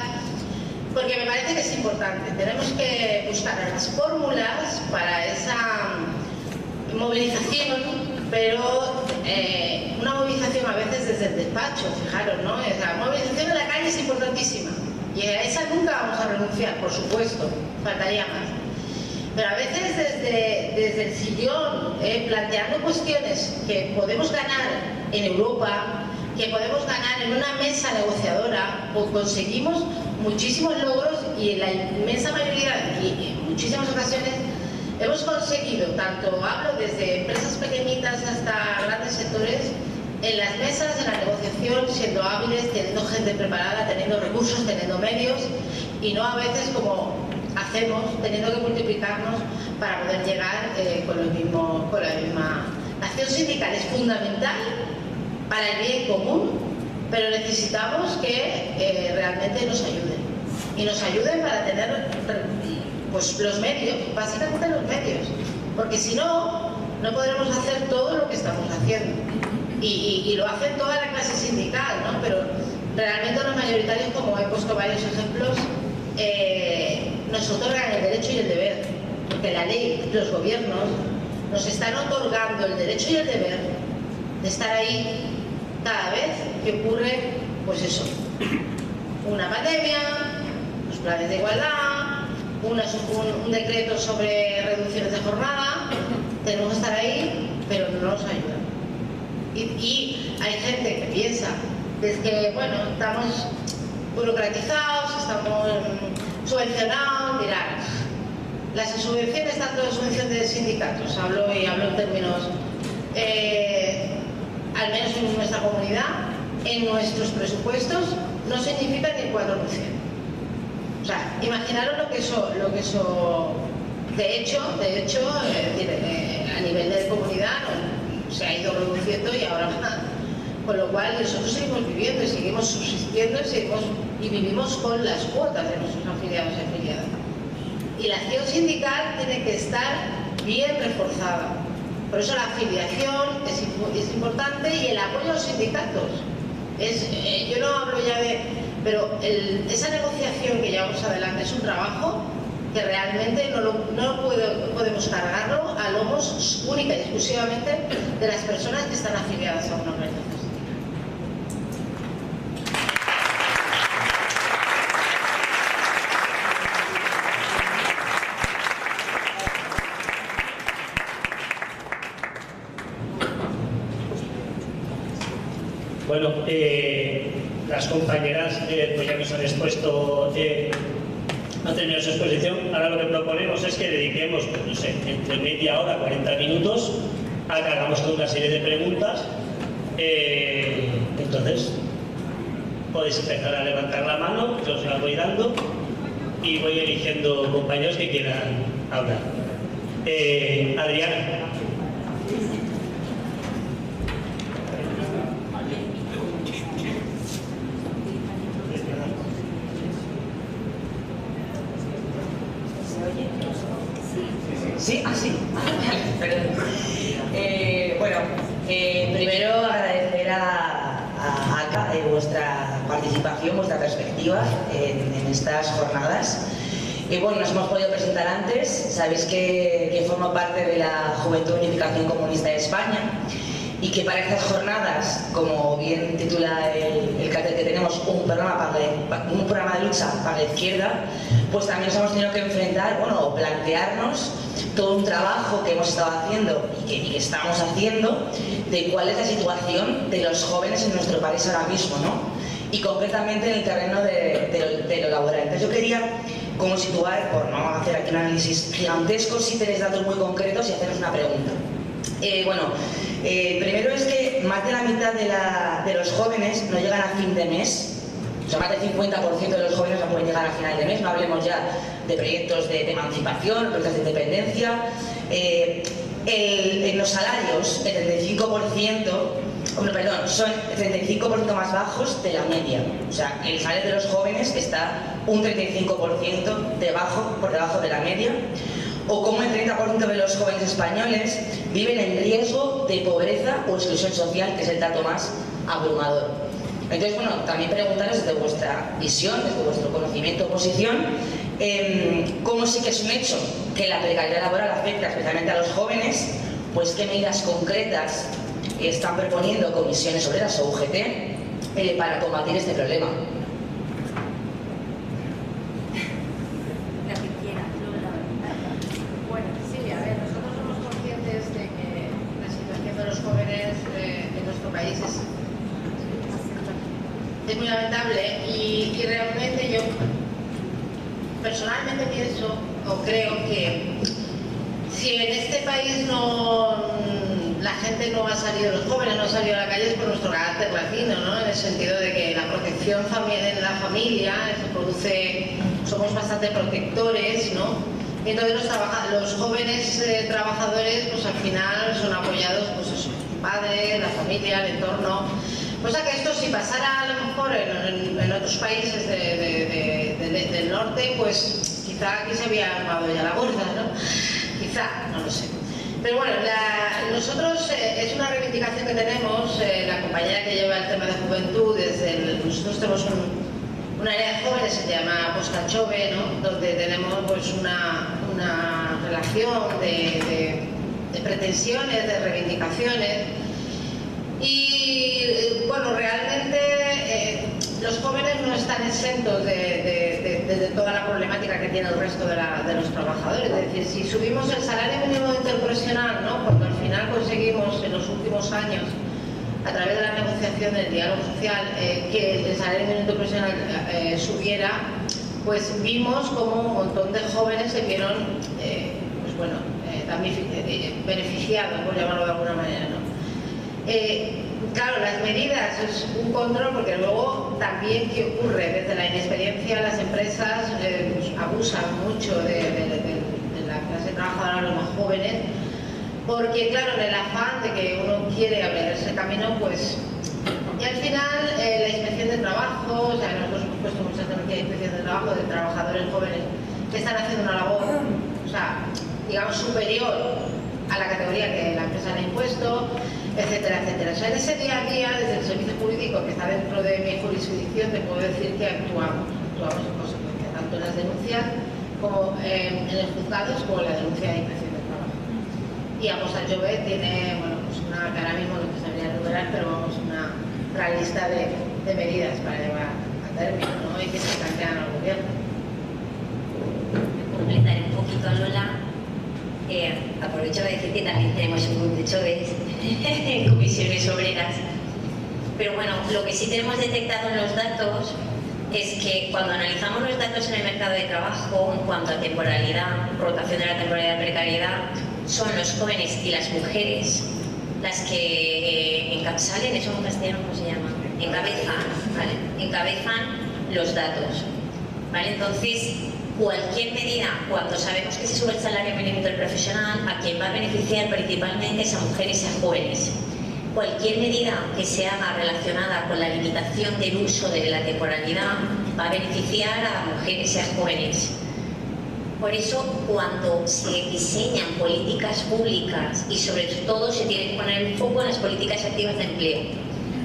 porque me parece que es importante. Tenemos que buscar las fórmulas para esa movilización, pero una movilización a veces desde el despacho, fijaros, ¿no? La movilización en la calle es importantísima y a esa nunca vamos a renunciar, por supuesto, faltaría más. Pero a veces desde el sillón, planteando cuestiones que podemos ganar en Europa, que podemos ganar en una mesa negociadora, pues conseguimos muchísimos logros y en la inmensa mayoría y en muchísimas ocasiones hemos conseguido, tanto hablo desde empresas pequeñitas hasta grandes sectores, en las mesas, en la negociación, siendo hábiles, teniendo gente preparada, teniendo recursos, teniendo medios y no a veces como hacemos, teniendo que multiplicarnos para poder llegar con la misma. La acción sindical es fundamental para el bien común, pero necesitamos que realmente nos ayuden. Y nos ayuden para tener pues, los medios, básicamente los medios. Porque si no, no podremos hacer todo lo que estamos haciendo. Y lo hacen toda la clase sindical, ¿no? Pero realmente los mayoritarios, como he puesto varios ejemplos, nos otorgan el derecho y el deber, porque la ley, los gobiernos, nos están otorgando el derecho y el deber de estar ahí cada vez que ocurre, pues eso, una pandemia, los planes de igualdad, un decreto sobre reducciones de jornada, tenemos que estar ahí, pero no nos ayudan. Y hay gente que piensa, es que, bueno, estamos burocratizados, estamos subvencionados, dirán, las subvenciones, tanto de subvención de sindicatos, hablo en términos, al menos en nuestra comunidad, en nuestros presupuestos, no significa ni el 4%. O sea, imaginaros lo que eso de hecho, a nivel de comunidad se ha ido reduciendo y ahora más. Con lo cual nosotros seguimos viviendo y seguimos subsistiendo y vivimos con las cuotas de nuestros afiliados y afiliadas. Y la acción sindical tiene que estar bien reforzada. Por eso la afiliación es importante y el apoyo a los sindicatos. Yo no hablo ya pero esa negociación que llevamos adelante es un trabajo que realmente no podemos cargarlo a lomos única y exclusivamente de las personas que están afiliadas a una organización. Bueno, las compañeras pues ya nos han expuesto, han terminado su exposición. Ahora lo que proponemos es que dediquemos, pues, no sé, entre media hora, 40 minutos a que hagamos toda una serie de preguntas. Entonces, podéis empezar a levantar la mano, yo os la voy dando y voy eligiendo compañeros que quieran hablar. Adriana. ¿Sí? Ah, sí. Perdón. Bueno, primero agradecer a ACA vuestra participación, vuestra perspectiva en estas jornadas. Y bueno, nos hemos podido presentar antes. Sabéis que formo parte de la Juventud Unificación Comunista de España y que para estas jornadas, como bien titula el cartel que tenemos, un programa de lucha para la izquierda, pues también nos hemos tenido que enfrentar, bueno, o plantearnos todo un trabajo que hemos estado haciendo y que estamos haciendo de cuál es la situación de los jóvenes en nuestro país ahora mismo, ¿no? Y concretamente en el terreno de lo laboral. Entonces yo quería como situar, por no hacer aquí un análisis gigantesco, si tenéis datos muy concretos y haceros una pregunta. Primero es que más de la mitad de los jóvenes no llegan a fin de mes. O sea, más del 50% de los jóvenes no pueden llegar a final de mes. No hablemos ya de proyectos de emancipación, proyectos de independencia. En los salarios, el 35%, son el 35% más bajos de la media. O sea, el salario de los jóvenes está un 35% por debajo de la media. O como el 30% de los jóvenes españoles viven en riesgo de pobreza o exclusión social, que es el dato más abrumador. Entonces, bueno, también preguntaros desde vuestra visión, desde vuestro conocimiento o posición, cómo sí que es un hecho que la precariedad laboral afecta especialmente a los jóvenes, pues qué medidas concretas están proponiendo comisiones obreras o UGT para combatir este problema. Bueno, sí, a ver, nosotros somos conscientes de que la situación de los jóvenes en nuestro país es muy lamentable y realmente yo personalmente pienso o creo que si en este país la gente no ha salido, los jóvenes no han salido a la calle es por nuestro carácter latino, ¿no? En el sentido de que la protección en la familia se produce, somos bastante protectores, ¿no? Y entonces los jóvenes trabajadores pues al final son apoyados pues eso, el padre, la familia, el entorno. Cosa que esto si pasara a lo mejor en otros países del norte, pues quizá aquí se había armado ya la gorda, ¿no? Quizá, no lo sé. Pero bueno, nosotros es una reivindicación que tenemos, la compañera que lleva el tema de juventud, nosotros tenemos un área de jóvenes que se llama Postachove, ¿no? Donde tenemos pues una relación de pretensiones, de reivindicaciones. Y bueno, realmente los jóvenes no están exentos de toda la problemática que tiene el resto de los trabajadores. Es decir, si subimos el salario mínimo interprofesional, ¿no? Cuando al final conseguimos en los últimos años, a través de la negociación del diálogo social, que el salario mínimo interprofesional subiera, pues vimos como un montón de jóvenes se vieron pues bueno, beneficiados, por llamarlo de alguna manera, ¿no? Claro, las medidas es un control porque luego también ¿qué ocurre? Desde la inexperiencia las empresas pues, abusan mucho de la clase trabajadora, los más jóvenes, porque claro, en el afán de que uno quiere abrir ese camino, pues y al final la inspección de trabajo, o sea, nosotros hemos puesto muchas denuncias de inspección de trabajo de trabajadores jóvenes que están haciendo una labor, o sea, digamos superior a la categoría que la empresa le ha impuesto, etcétera, etcétera. O sea, en ese día a día, desde el servicio jurídico que está dentro de mi jurisdicción, te puedo decir que actuamos en consecuencia, tanto en las denuncias como en los juzgados como en la denuncia de inspección de trabajo. Y Postachove tiene, bueno, pues que ahora mismo no te sabría enumerar, pero vamos, una gran lista de medidas para llevar a término, ¿no? Y que se plantean al gobierno. Completaré un poquito a Lola. Aprovecho para decir que también tenemos un grupo de choves en comisiones obreras Pero bueno, lo que sí tenemos detectado en los datos es que cuando analizamos los datos en el mercado de trabajo en cuanto a temporalidad, rotación de la temporalidad, precariedad, son los jóvenes y las mujeres las que salen, eso en castellano, ¿cómo se llama? Encabezan, ¿vale? Encabezan los datos, ¿vale? Entonces, cualquier medida, cuando sabemos que se sube el salario mínimo interprofesional, a quien va a beneficiar principalmente es a mujeres y a jóvenes. Cualquier medida que se haga relacionada con la limitación del uso de la temporalidad va a beneficiar a mujeres y a jóvenes. Por eso, cuando se diseñan políticas públicas y sobre todo se tiene que poner el foco en las políticas activas de empleo,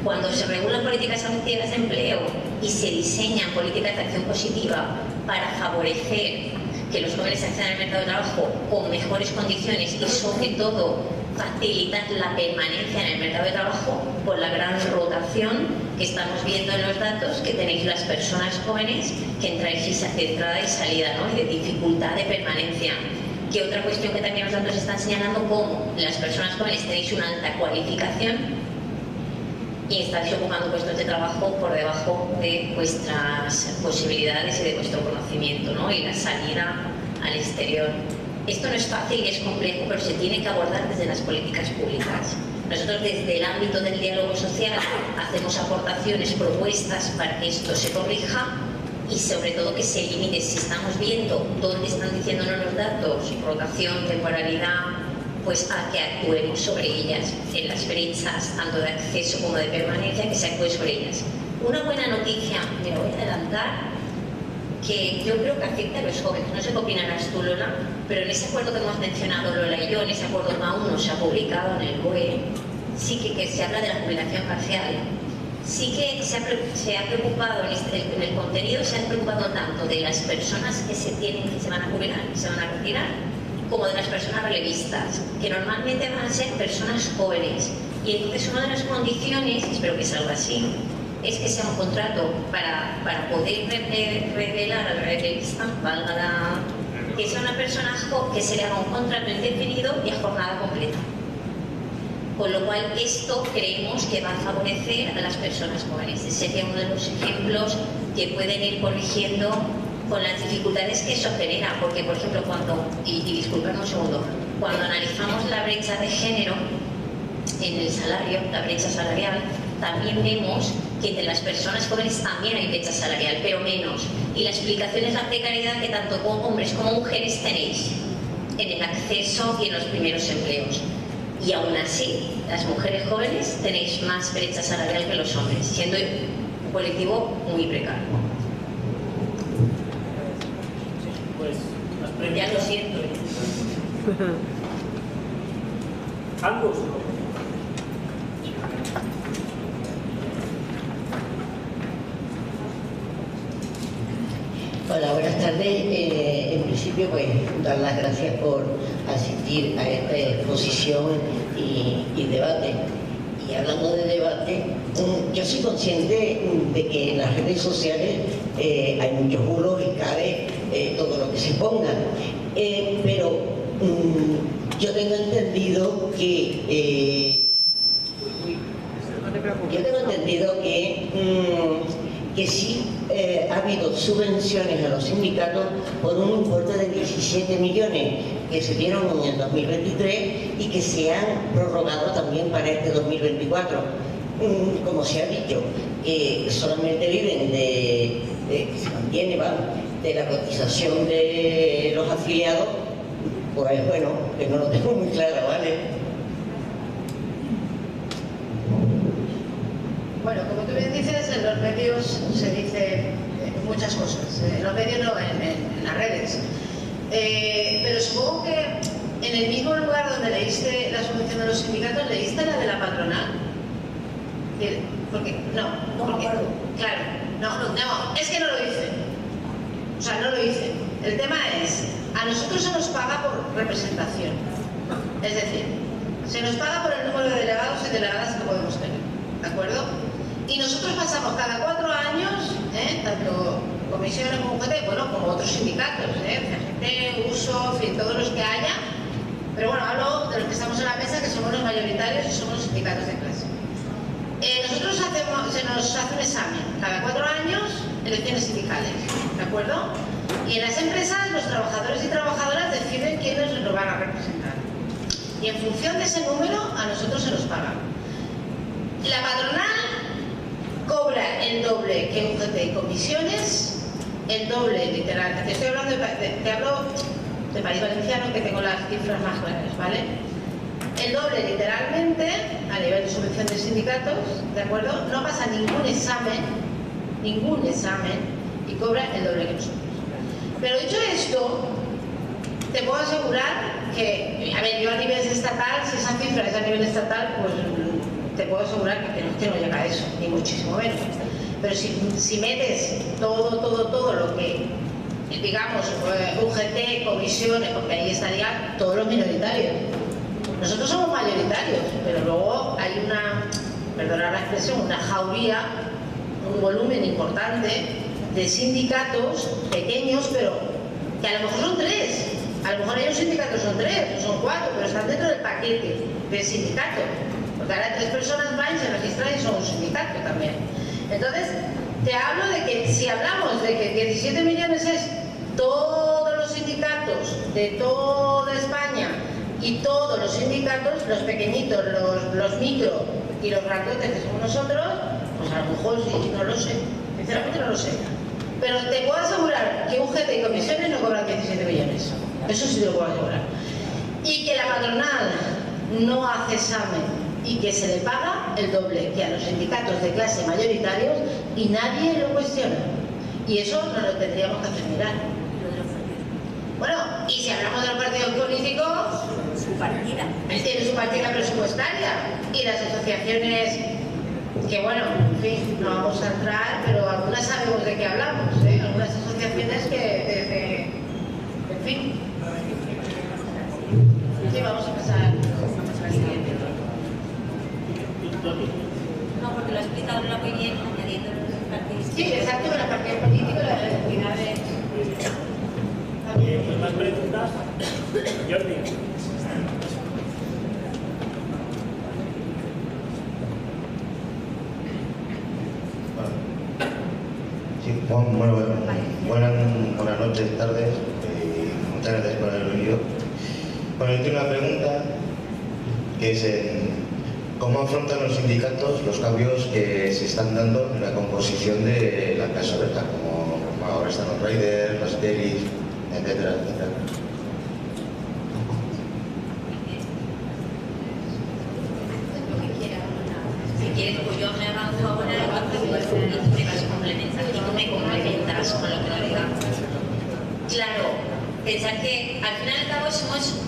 cuando se regulan políticas activas de empleo y se diseñan políticas de acción positiva para favorecer que los jóvenes accedan al mercado de trabajo con mejores condiciones y sobre todo facilitar la permanencia en el mercado de trabajo por la gran rotación que estamos viendo en los datos, que tenéis las personas jóvenes que entráis de entrada y salida, ¿no? Y de dificultad de permanencia. Que otra cuestión que también los datos están señalando, como las personas jóvenes tenéis una alta cualificación y estáis ocupando puestos de trabajo por debajo de vuestras posibilidades y de vuestro conocimiento, ¿no? Y la salida al exterior. Esto no es fácil y es complejo, pero se tiene que abordar desde las políticas públicas. Nosotros desde el ámbito del diálogo social hacemos aportaciones, propuestas para que esto se corrija y sobre todo que se limite. Si estamos viendo dónde están diciéndonos los datos, rotación, temporalidad, pues a que actuemos sobre ellas, en las brechas tanto de acceso como de permanencia, que se actúe sobre ellas. Una buena noticia, me voy a adelantar, que yo creo que afecta a los jóvenes. No sé qué opinarás tú, Lola, pero en ese acuerdo que hemos mencionado Lola y yo, en ese acuerdo que aún no se ha publicado en el BOE, sí que se habla de la jubilación parcial. Sí que se ha preocupado en el contenido, se ha preocupado tanto de las personas que se van a jubilar, que se van a retirar, como de las personas relevistas, que normalmente van a ser personas jóvenes. Y entonces una de las condiciones, espero que salga así, es que sea un contrato para poder revelar al relevista, que sea una persona que se le haga un contrato indefinido y a jornada completa. Con lo cual esto creemos que va a favorecer a las personas jóvenes. Ese sería uno de los ejemplos que pueden ir corrigiendo con las dificultades que eso genera, porque por ejemplo y disculpadme un segundo, cuando analizamos la brecha de género en el salario, la brecha salarial, también vemos que entre las personas jóvenes también hay brecha salarial, pero menos. Y la explicación es la precariedad que tanto hombres como mujeres tenéis en el acceso y en los primeros empleos. Y aún así, las mujeres jóvenes tenéis más brecha salarial que los hombres, siendo un colectivo muy precario. Pues, ya lo siento. Ambos. Hola, buenas tardes. En principio, pues, dar las gracias por asistir a esta exposición y debate. Y hablando de debate, yo soy consciente de que en las redes sociales hay muchos bulos y cabe todo lo que se ponga. Pero yo tengo entendido que que sí ha habido subvenciones a los sindicatos por un importe de 17 millones que se dieron en el 2023 y que se han prorrogado también para este 2024. Como se ha dicho, que solamente viven que se mantiene, de la cotización de los afiliados, pues bueno, que no lo tengo muy claro, ¿vale? Bueno, como tú bien dices, en los medios se dice muchas cosas. En los medios no, en las redes. Pero supongo que en el mismo lugar donde leíste la subvención de los sindicatos, leíste la de la patronal. Porque, claro, no, es que no lo dicen. O sea, no lo dicen. El tema es, a nosotros se nos paga por representación. Es decir, se nos paga por el número de delegados y delegadas que podemos tener. ¿De acuerdo? Y nosotros pasamos cada 4 años, tanto comisiones como UGT, como otros sindicatos, CGT, USO, en fin, todos los que haya, pero bueno, hablo de los que estamos en la mesa, que somos los mayoritarios y somos los sindicatos de clase. Nosotros hacemos nos hace un examen. Cada 4 años, elecciones sindicales, ¿de acuerdo? Y en las empresas, los trabajadores y trabajadoras deciden quiénes lo van a representar. Y en función de ese número, a nosotros se nos paga. La patronal cobra el doble que UGT y comisiones, el doble literal. Te estoy hablando te hablo de País Valenciano, que tengo las cifras más claras, ¿vale? El doble literalmente a nivel de subvención de sindicatos, ¿de acuerdo? No pasa ningún examen, y cobra el doble que nosotros. Pero dicho esto, te puedo asegurar que, a ver, yo a nivel estatal, si esa cifra es a nivel estatal, pues te puedo asegurar que no llega a eso, ni muchísimo menos. Pero si metes todo lo que, digamos, UGT, comisiones, porque ahí estarían todos los minoritarios. Nosotros somos mayoritarios, pero luego hay una, perdonad la expresión, una jauría, un volumen importante de sindicatos pequeños, pero que a lo mejor son 3. A lo mejor hay un sindicato son 3 o son 4, pero están dentro del paquete del sindicato. Porque ahora 3 personas van y se registran y son un sindicato también. Entonces, te hablo de que si hablamos de que 17 millones es todos los sindicatos de toda España y todos los sindicatos, los pequeñitos, los micro y los grandotes que somos nosotros, pues a lo mejor sí, no lo sé. Sinceramente no lo sé. Pero te puedo asegurar que UGT y comisiones no cobran 17 millones. Eso sí te lo puedo asegurar. Y que la patronal no hace examen y que se le paga el doble que a los sindicatos de clase mayoritarios y nadie lo cuestiona. Y eso nos lo tendríamos que hacer mirar. Bueno, y si hablamos de los partidos políticos, su partida. Tiene su partida presupuestaria y las asociaciones, que bueno, en fin, no vamos a entrar, pero algunas sabemos de qué hablamos, ¿eh? Algunas asociaciones que desde, en fin. Sí, vamos a pasar al siguiente. No, porque lo ha explicado muy bien, añadiendo los partidos. Sí, exacto, la partida política, la identidad de... Pues más preguntas. Jordi. Sí, bueno, buenas noches, tardes. Muchas gracias por haber venido. Bueno, yo tengo una pregunta que es ¿cómo afrontan los sindicatos los cambios que se están dando en la composición de la clase obrera? Como ahora están los riders, las delis, etcétera, etcétera. Si quieres, pues yo me avanzo ahora y tú me vas complementando y tú me complementas con lo que no diga. Claro, pensar que al final y al cabo nosotros somos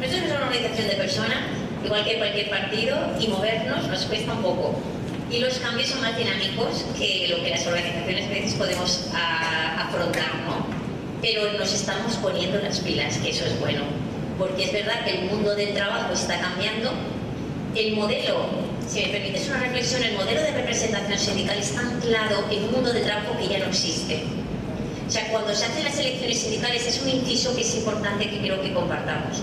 una organización de personas, igual que cualquier partido, y movernos nos cuesta un poco. Y los cambios son más dinámicos que lo que las organizaciones a veces podemos afrontar, ¿no? Pero nos estamos poniendo las pilas, que eso es bueno. Porque es verdad que el mundo del trabajo está cambiando. El modelo, si me permites una reflexión, el modelo de representación sindical está anclado en un mundo de trabajo que ya no existe. O sea, cuando se hacen las elecciones sindicales es un inciso que es importante que creo que compartamos.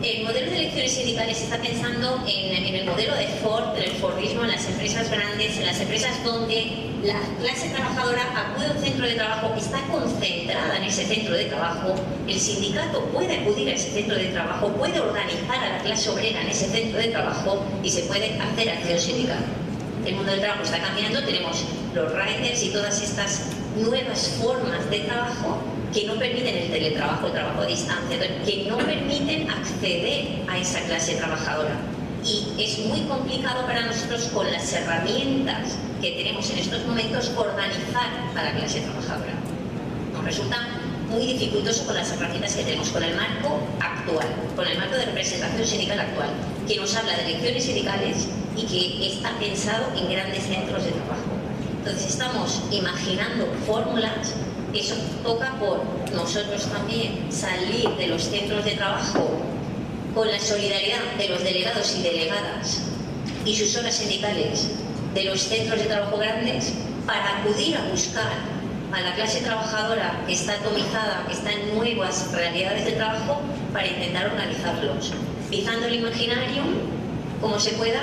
El modelo de elecciones sindicales está pensando en el modelo de Ford, del Fordismo, en las empresas grandes, en las empresas donde la clase trabajadora acude a un centro de trabajo, está concentrada en ese centro de trabajo, el sindicato puede acudir a ese centro de trabajo, puede organizar a la clase obrera en ese centro de trabajo y se puede hacer acción sindical. El mundo del trabajo está cambiando, tenemos los riders y todas estas nuevas formas de trabajo que no permiten el teletrabajo, el trabajo a distancia, que no permiten acceder a esa clase trabajadora. Y es muy complicado para nosotros, con las herramientas que tenemos en estos momentos, organizar a la clase trabajadora. Nos resulta muy dificultoso con las herramientas que tenemos, con el marco actual, con el marco de representación sindical actual, que nos habla de elecciones sindicales y que está pensado en grandes centros de trabajo. Entonces estamos imaginando fórmulas. Eso toca por nosotros también salir de los centros de trabajo con la solidaridad de los delegados y delegadas y sus horas sindicales de los centros de trabajo grandes para acudir a buscar a la clase trabajadora que está atomizada, que está en nuevas realidades de trabajo, para intentar organizarlos, pisando el imaginario como se pueda.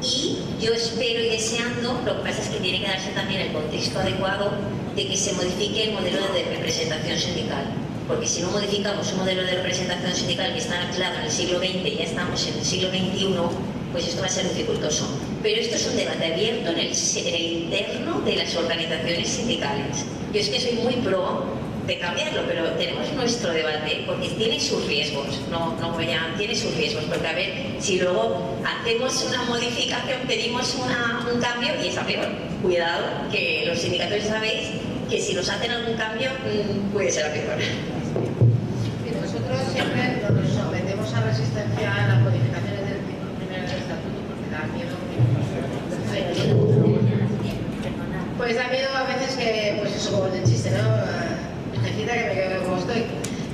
Y yo espero y deseando lo que pasa es que tiene que darse también el contexto adecuado de que se modifique el modelo de representación sindical. Porque si no modificamos un modelo de representación sindical que está anclado en el siglo XX y ya estamos en el siglo XXI, pues esto va a ser dificultoso. Pero esto es un debate abierto en el interno de las organizaciones sindicales. Yo es que soy muy pro de cambiarlo, pero tenemos nuestro debate porque tiene sus riesgos, tiene sus riesgos, porque a ver, si luego hacemos una modificación, pedimos un cambio y es a peor. Cuidado, que los sindicatos ya sabéis que si nos hacen algún cambio puede ser a peor. Y nosotros siempre nos sometemos a resistencia a las modificaciones del primer estatuto porque da miedo. Pues da miedo a veces que, pues eso como el chiste, ¿no? Necesita que me quede como estoy.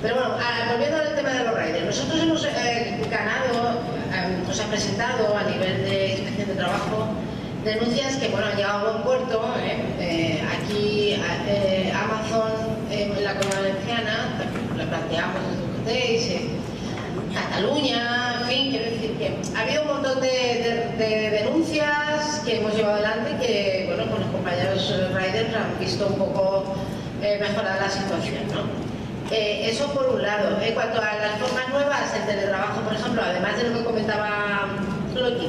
Pero bueno, volviendo al tema de los riders, nosotros hemos ganado, nos ha presentado a nivel de inspección de trabajo denuncias que bueno, han llegado a buen puerto. Aquí Amazon en la Comunidad Valenciana, la planteamos desde UGT, Cataluña, en fin, quiero decir que ha habido un montón de denuncias que hemos llevado adelante que bueno, pues los compañeros riders han visto un poco mejorar la situación, ¿no? Eso por un lado. En cuanto a las formas nuevas, el teletrabajo, por ejemplo, además de lo que comentaba Loti,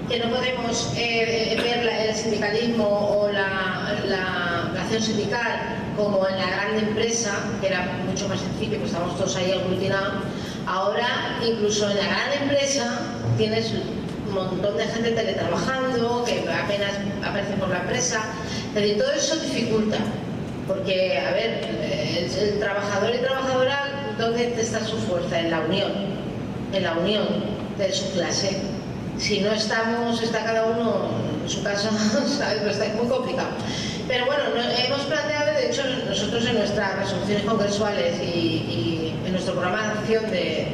que no podemos ver el sindicalismo o la acción sindical como en la gran empresa, que era mucho más sencillo, pues estamos todos ahí aglutinados. Ahora, incluso en la gran empresa, tienes un montón de gente teletrabajando, que apenas aparece por la empresa. Es decir, todo eso dificulta. Porque, a ver, el trabajador y trabajadora, ¿dónde está su fuerza? En la unión de su clase. Si no estamos, está cada uno en su casa, ¿sabes? Pues está muy complicado. Pero bueno, hemos planteado, de hecho, nosotros en nuestras resoluciones congresuales y en nuestro programa de acción de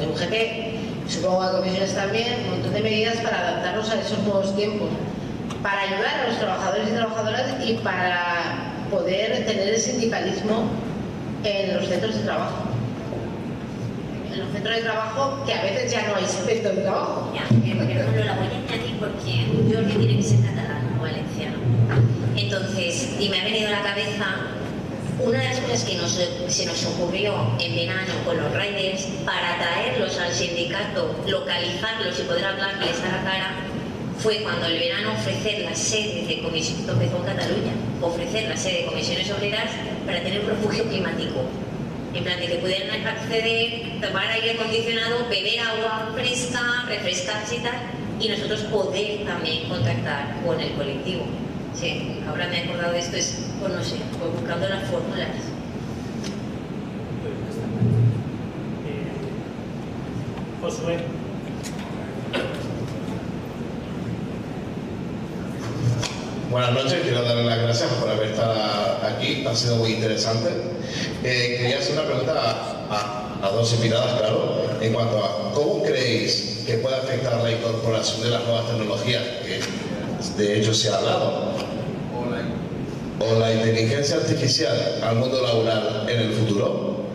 UGT, supongo a comisiones también, un montón de medidas para adaptarnos a esos nuevos tiempos, para ayudar a los trabajadores y trabajadoras y para poder tener el sindicalismo en los centros de trabajo. En los centros de trabajo que a veces ya no hay centros de trabajo. Ya, pero no la voy a añadir porque yo creo que tiene que ser catalán o valenciano. Entonces, y me ha venido a la cabeza una de las cosas que se nos ocurrió en verano con los riders para traerlos al sindicato, localizarlos y poder hablarles a la cara, fue cuando el verano ofrecer la sede de comisiones, empezó en Cataluña, ofrecer la sede de comisiones obreras para tener un refugio climático. En plan de que pudieran acceder, tomar aire acondicionado, beber agua fresca, refrescarse y tal, y nosotros poder también contactar con el colectivo. Sí, ahora me he acordado de esto, es, pues no sé, pues buscando las fórmulas. Josué. Buenas noches, quiero darle las gracias por haber estado aquí, ha sido muy interesante. Quería hacer una pregunta a dos invitadas, claro, en cuanto a cómo creéis que puede afectar la incorporación de las nuevas tecnologías, que de hecho se ha hablado, o la inteligencia artificial al mundo laboral en el futuro.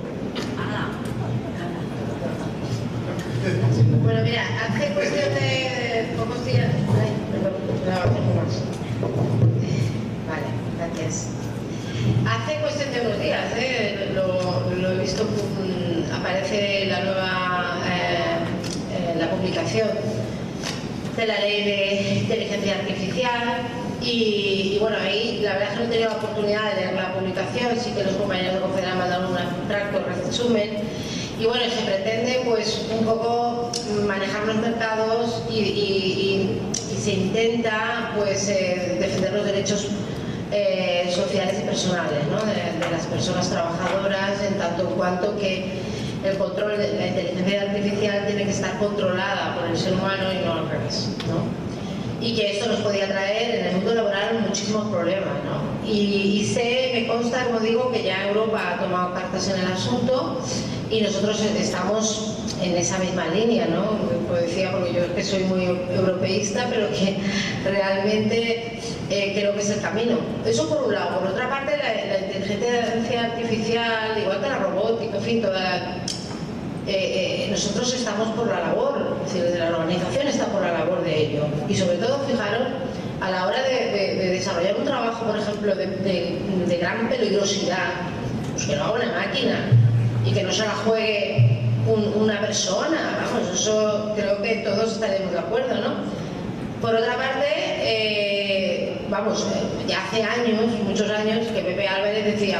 Bueno, mira, hace cuestión de pocos días... Ay, perdón, vale, gracias. Hace cuestión de unos días, lo he visto, aparece la nueva la publicación de la ley de inteligencia artificial y bueno, ahí la verdad es que no he tenido la oportunidad de leer la publicación, sí que los compañeros de Confedera han mandado un extracto, resumen, y bueno, se pretende pues un poco manejar los mercados y se intenta pues defender los derechos sociales y personales, ¿no? de las personas trabajadoras, en tanto en cuanto que el control de la inteligencia artificial tiene que estar controlada por el ser humano y no al revés, ¿no? Y que esto nos podía traer en el mundo laboral muchísimos problemas, ¿no? Y me consta, como digo, que ya Europa ha tomado cartas en el asunto y nosotros estamos en esa misma línea, ¿no? Como decía, porque yo es que soy muy europeísta, pero que realmente creo que es el camino. Eso por un lado. Por otra parte, la inteligencia artificial, igual que la robótica, en fin, nosotros estamos por la labor, es decir, desde la organización está por la labor de ello. Y sobre todo, fijaros, a la trabajo, por ejemplo, de gran peligrosidad, pues que lo haga una máquina y que no se la juegue una persona. Vamos, eso creo que todos estaremos de acuerdo, ¿no? Por otra parte, ya hace años, muchos años, que Pepe Álvarez decía,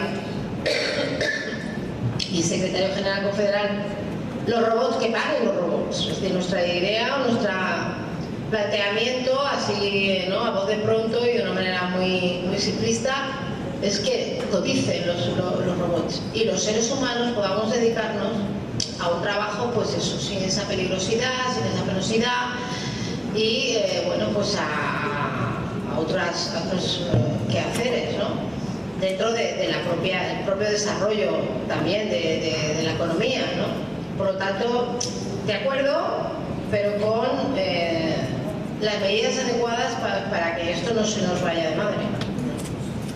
y secretario general confederal, los robots, que paguen los robots. Es decir, nuestra idea o nuestro planteamiento, así, ¿no?, a voz de pronto y de una manera muy, muy simplista, es que coticen los robots y los seres humanos podamos dedicarnos a un trabajo, pues eso, sin esa peligrosidad, sin esa penosidad y, pues a otros quehaceres, ¿no?, dentro de el propio desarrollo también de la economía, ¿no? Por lo tanto, de acuerdo, pero con las medidas adecuadas para que esto no se nos vaya de madre.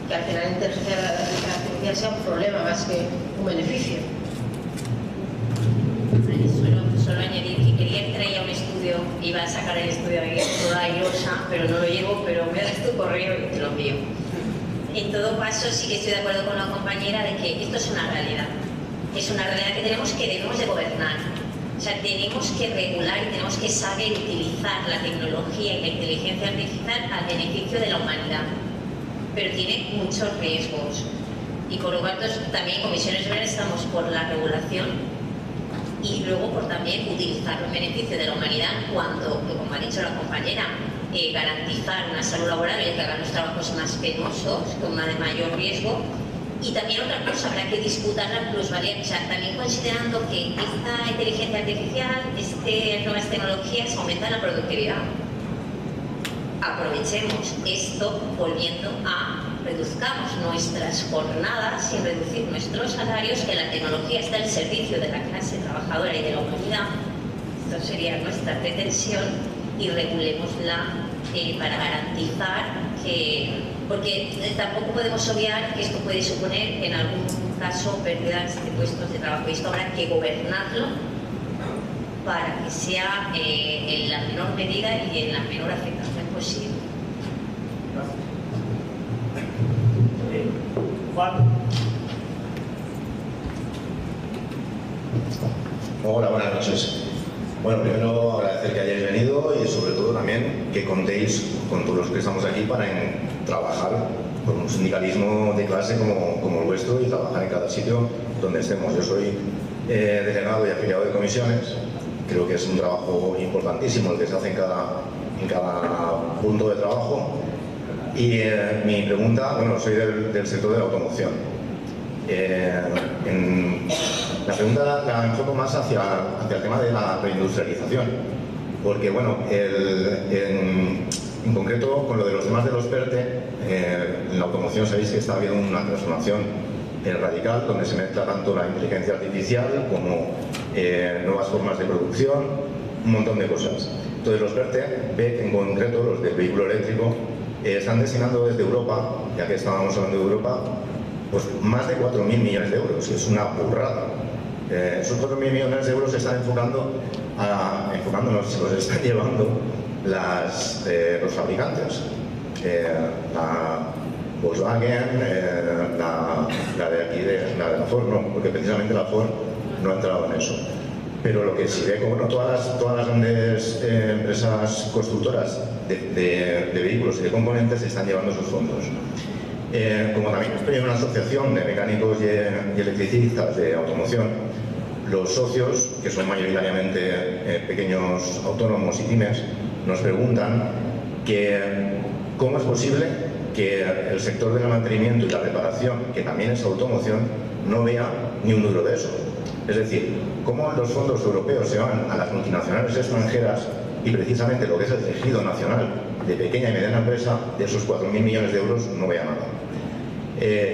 Que al final la inteligencia artificial sea un problema más que un beneficio. Solo añadir que quería que traía un estudio, iba a sacar el estudio de toda airosa, pero no lo llevo, pero me das tu correo y te lo envío. En todo caso, sí que estoy de acuerdo con la compañera de que esto es una realidad. Es una realidad que debemos de gobernar. O sea, tenemos que regular y tenemos que saber utilizar la tecnología y la inteligencia artificial al beneficio de la humanidad. Pero tiene muchos riesgos. Y por lo tanto, también en Comisiones Obreras estamos por la regulación y luego por también utilizar los beneficios de la humanidad cuando, como ha dicho la compañera, garantizar una salud laboral y que hagan los trabajos más penosos, con de mayor riesgo. Y también otra cosa, habrá que disputar la plusvalía, o sea, también considerando que esta inteligencia artificial, nuevas tecnologías aumentan la productividad. Aprovechemos esto volviendo a reduzcamos nuestras jornadas sin reducir nuestros salarios, que la tecnología está al servicio de la clase trabajadora y de la humanidad. Esto sería nuestra pretensión y regulémosla para garantizar que, porque tampoco podemos obviar que esto puede suponer en algún caso pérdidas de puestos de trabajo, y esto habrá que gobernarlo para que sea en la menor medida y en la menor afectación posible. Juan. Hola, buenas noches. Bueno, primero agradecer que hayáis venido y sobre todo también que contéis con todos los que estamos aquí para trabajar con un sindicalismo de clase como el vuestro y trabajar en cada sitio donde estemos. Yo soy delegado y afiliado de comisiones. Creo que es un trabajo importantísimo el que se hace en cada punto de trabajo. Y mi pregunta, bueno, soy del sector de la automoción. La pregunta la enfoco más hacia el tema de la reindustrialización, porque bueno, en concreto con lo de los temas de los PERTE, en la automoción sabéis que está habiendo una transformación radical, donde se mezcla tanto la inteligencia artificial como nuevas formas de producción, un montón de cosas. Entonces los PERTE, en concreto los del vehículo eléctrico, están destinando desde Europa, ya que estábamos hablando de Europa, pues más de 4.000 millones de euros, es una burrada. Esos 4.000 millones de euros se están enfocándonos, se los están llevando los fabricantes. La Volkswagen, la de aquí, la de la Ford, no, porque precisamente la Ford no ha entrado en eso. Pero lo que sí ve, como no, todas las grandes empresas constructoras de vehículos y de componentes están llevando esos fondos. Como también estoy en una asociación de mecánicos y electricistas de automoción, los socios, que son mayoritariamente pequeños autónomos y pymes, nos preguntan cómo es posible que el sector del mantenimiento y la reparación, que también es automoción, no vea ni un duro de eso. Es decir, cómo los fondos europeos se van a las multinacionales extranjeras y precisamente lo que es el tejido nacional de pequeña y mediana empresa, de esos 4.000 millones de euros, no vea nada.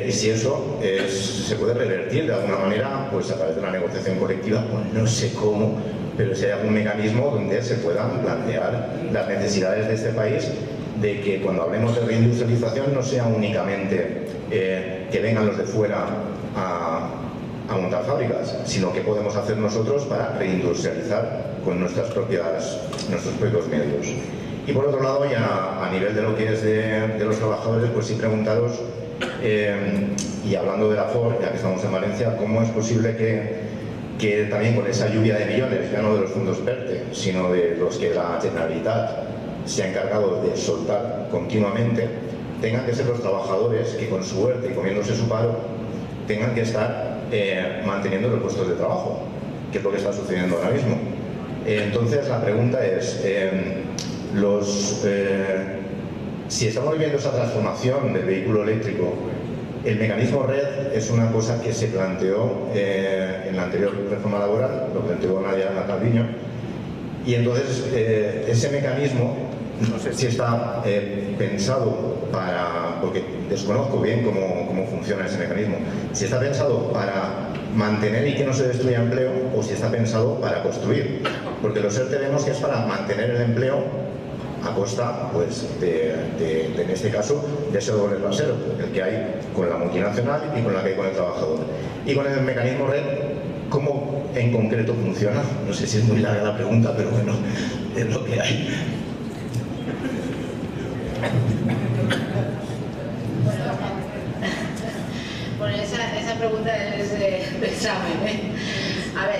Y si eso se puede revertir de alguna manera, pues a través de la negociación colectiva, pues no sé cómo, pero si hay algún mecanismo donde se puedan plantear las necesidades de este país, de que cuando hablemos de reindustrialización no sea únicamente que vengan los de fuera a montar fábricas, sino que podemos hacer nosotros para reindustrializar con nuestros propios medios. Y por otro lado, ya a nivel de lo que es de los trabajadores, pues sí preguntaros, y hablando de la FOR, ya que estamos en Valencia, ¿cómo es posible que también con esa lluvia de millones, ya no de los fondos PERTE, sino de los que la Generalitat se ha encargado de soltar continuamente, tengan que ser los trabajadores que con su huerta y comiéndose su paro tengan que estar manteniendo los puestos de trabajo, que es lo que está sucediendo ahora mismo? Entonces la pregunta es, si estamos viviendo esa transformación del vehículo eléctrico, el mecanismo red es una cosa que se planteó en la anterior reforma laboral, lo planteó Nadia Calviño, y entonces ese mecanismo, no sé si está pensado para, porque desconozco bien cómo funciona ese mecanismo, si está pensado para mantener y que no se destruya empleo o si está pensado para construir, porque los ERTE vemos que es para mantener el empleo a costa, pues, en este caso, de ese doble rasero, el que hay con la multinacional y con la que hay con el trabajador. Y con el mecanismo red, ¿cómo en concreto funciona? No sé si es muy larga la pregunta, pero bueno, es lo que hay. Bueno, esa pregunta es de examen, ¿eh? A ver,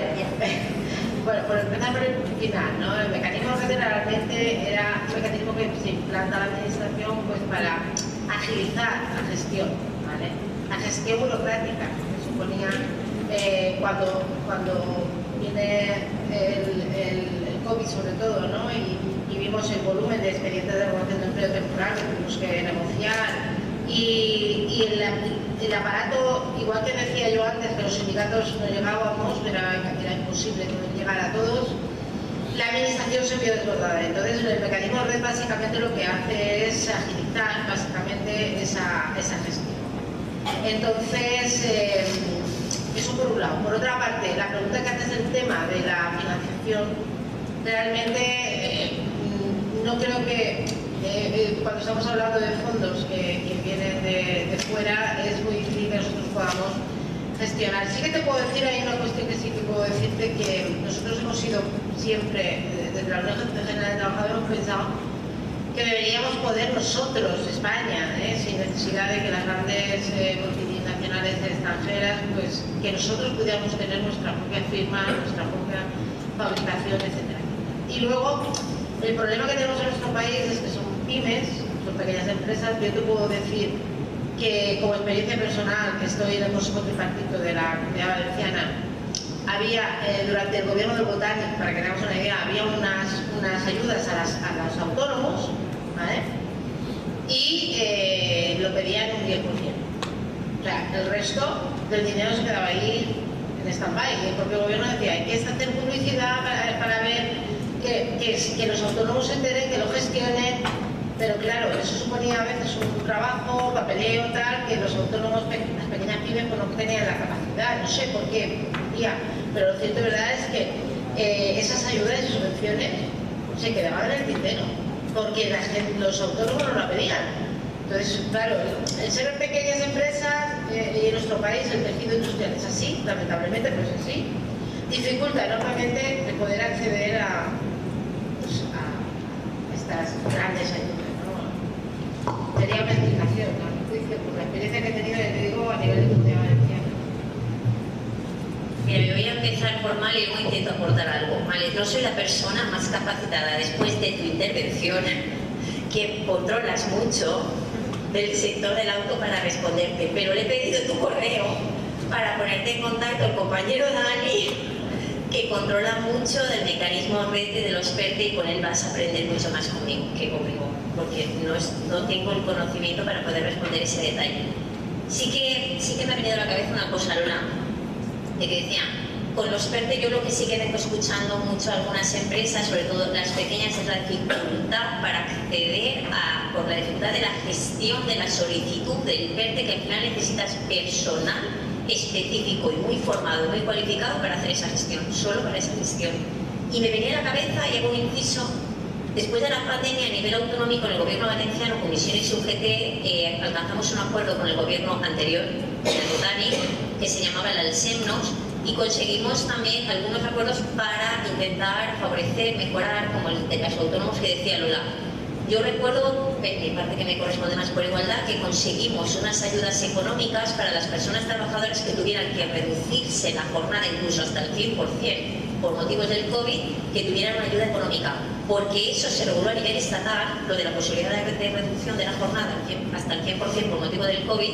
bueno, por empezar por el final, ¿no? El mecanismo realmente era un mecanismo que se implanta la administración pues para agilizar la gestión, ¿vale? La gestión burocrática que suponía cuando viene el COVID sobre todo, ¿no? Y vimos el volumen de expedientes de regulación de empleo temporal que tuvimos que negociar. Y el aparato, igual que decía yo antes, que los sindicatos no llegábamos, era imposible poder llegar a todos, la administración se vio desbordada. Entonces el mecanismo red básicamente lo que hace es agilizar básicamente esa gestión. Entonces, eso por un lado. Por otra parte, la pregunta que haces del tema de la financiación, realmente no creo que cuando estamos hablando de fondos que vienen de fuera, es muy difícil que nosotros podamos gestionar. Sí que te puedo decir, hay una cuestión que sí que puedo decirte, que nosotros hemos sido siempre, desde la Unión General de Trabajadores, hemos pensado que deberíamos poder nosotros, España, sin necesidad de que las grandes multinacionales extranjeras, pues que nosotros pudiéramos tener nuestra propia firma, nuestra propia fabricación, etc. Y luego, el problema que tenemos en nuestro país es que son pymes, son pequeñas empresas. Yo te puedo decir que, como experiencia personal, que estoy en el Consejo Tripartito de la Comunidad Valenciana, había, durante el gobierno del Botànic, para que tengamos una idea, había unas ayudas a los autónomos, ¿vale? Y lo pedían un 10%. O sea, el resto del dinero se quedaba ahí en stand-by. Y el propio gobierno decía, hay que hacer publicidad para ver que los autónomos se enteren, que lo gestionen, pero claro, eso suponía a veces un trabajo, papeleo, tal, que los autónomos, las pequeñas pymes, pues no tenían la capacidad, no sé por qué, pero lo cierto y verdad es que esas ayudas y subvenciones se quedaban en el tintero, porque los autónomos no la pedían. Entonces, claro, el ser pequeñas empresas y en nuestro país el tejido industrial es así, lamentablemente, pues es así, dificulta enormemente de poder acceder a estas grandes ayudas, ¿no? Sería una explicación, ¿no? Por la experiencia que he tenido, te digo, a nivel de Comunidad Valenciana. Mira, me voy a empezar por Mal y luego intento aportar algo. Vale, no soy la persona más capacitada después de tu intervención, que controlas mucho del sector del auto, para responderte, pero le he pedido tu correo para ponerte en contacto al compañero Dani, que controla mucho del mecanismo red de los PERTE, y con él vas a aprender mucho más conmigo que conmigo, porque no tengo el conocimiento para poder responder ese detalle. Sí que me ha venido a la cabeza una cosa, Lola, de que decía, con los PERTE yo lo que sí que vengo escuchando mucho a algunas empresas, sobre todo las pequeñas, es la dificultad para acceder por la dificultad de la gestión de la solicitud del PERTE, que al final necesitas personal específico y muy formado, muy cualificado para hacer esa gestión, solo para esa gestión. Y me venía a la cabeza, y hago un inciso, después de la pandemia a nivel autonómico, en el gobierno valenciano, Comisiones y UGT, alcanzamos un acuerdo con el gobierno anterior, el Botànic, que se llamaba el Alsemnos, y conseguimos también algunos acuerdos para intentar favorecer, mejorar, como el de los autónomos que decía Lola. Yo recuerdo, en parte que me corresponde más por igualdad, que conseguimos unas ayudas económicas para las personas trabajadoras que tuvieran que reducirse la jornada incluso hasta el 100% por motivos del COVID, que tuvieran una ayuda económica, porque eso se reguló a nivel estatal, lo de la posibilidad de reducción de la jornada hasta el 100% por motivo del COVID,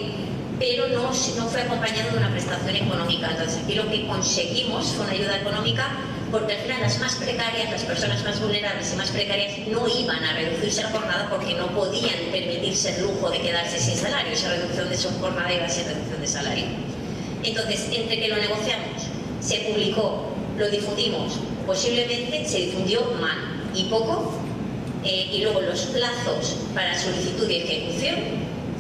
pero no fue acompañado de una prestación económica. Entonces aquí lo que conseguimos fue una ayuda económica, porque al final las más precarias, las personas más vulnerables y más precarias no iban a reducirse la jornada porque no podían permitirse el lujo de quedarse sin salario. Esa reducción de su jornada iba a ser reducción de salario. Entonces, entre que lo negociamos, se publicó, lo difundimos, posiblemente se difundió mal y poco, y luego los plazos para solicitud y ejecución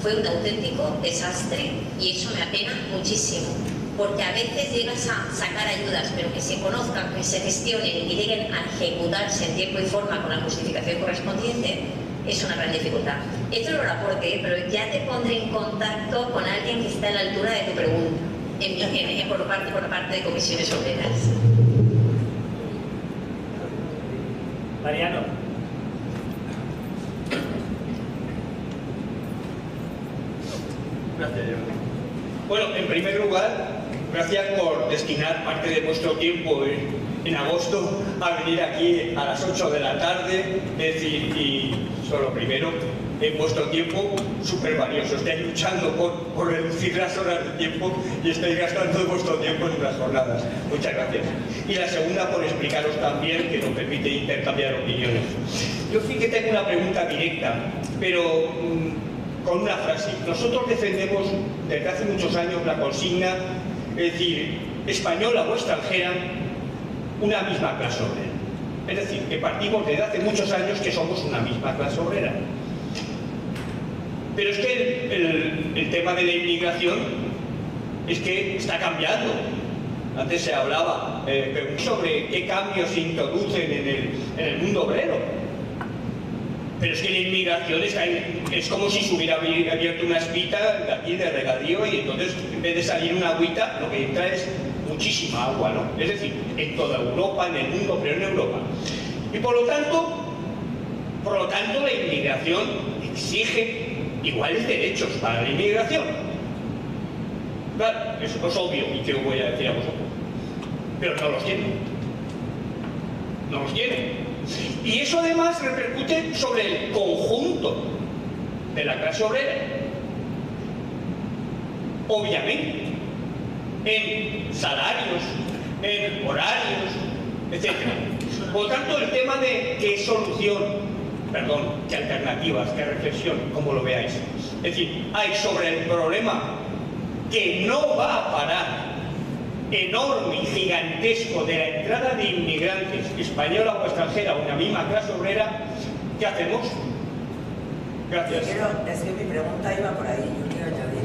fue un auténtico desastre, y eso me apena muchísimo, porque a veces llegas a sacar ayudas, pero que se conozcan, que se gestionen y que lleguen a ejecutarse en tiempo y forma con la justificación correspondiente, es una gran dificultad. Esto es un aporte, pero ya te pondré en contacto con alguien que está a la altura de tu pregunta, por parte de Comisiones Obreras. Mariano. Gracias, Jordi. Bueno, en primer lugar, gracias por destinar parte de vuestro tiempo en agosto a venir aquí a las 8 de la tarde. Es decir, y solo primero, en vuestro tiempo súper valioso. Estáis luchando por reducir las horas de tiempo y estáis gastando vuestro tiempo en unas jornadas. Muchas gracias. Y la segunda, por explicaros también, que nos permite intercambiar opiniones. Yo sí que tengo una pregunta directa, pero con una frase. Nosotros defendemos desde hace muchos años la consigna, es decir, española o extranjera, una misma clase obrera. Es decir, que partimos desde hace muchos años que somos una misma clase obrera. Pero es que el tema de la inmigración es que está cambiando. Antes se hablaba sobre qué cambios se introducen en el mundo obrero. Pero es que la inmigración es como si se hubiera abierto una espita de aquí de regadío, y entonces en vez de salir una agüita, lo que entra es muchísima agua, ¿no? Es decir, en toda Europa, en el mundo, pero en Europa. Y por lo tanto la inmigración exige iguales derechos para la inmigración. Claro, eso es obvio y que os voy a decir a vosotros. Pero no los tienen. No los tienen. Y eso además repercute sobre el conjunto de la clase obrera. Obviamente, en salarios, en horarios, etc. Por lo tanto, el tema de qué solución, qué alternativas, qué reflexión, como lo veáis. Es decir, hay sobre el problema que no va a parar, enorme y gigantesco, de la entrada de inmigrantes, española o extranjera, una misma clase obrera. ¿Qué hacemos? Gracias. Es que mi pregunta iba por ahí, yo quiero añadir.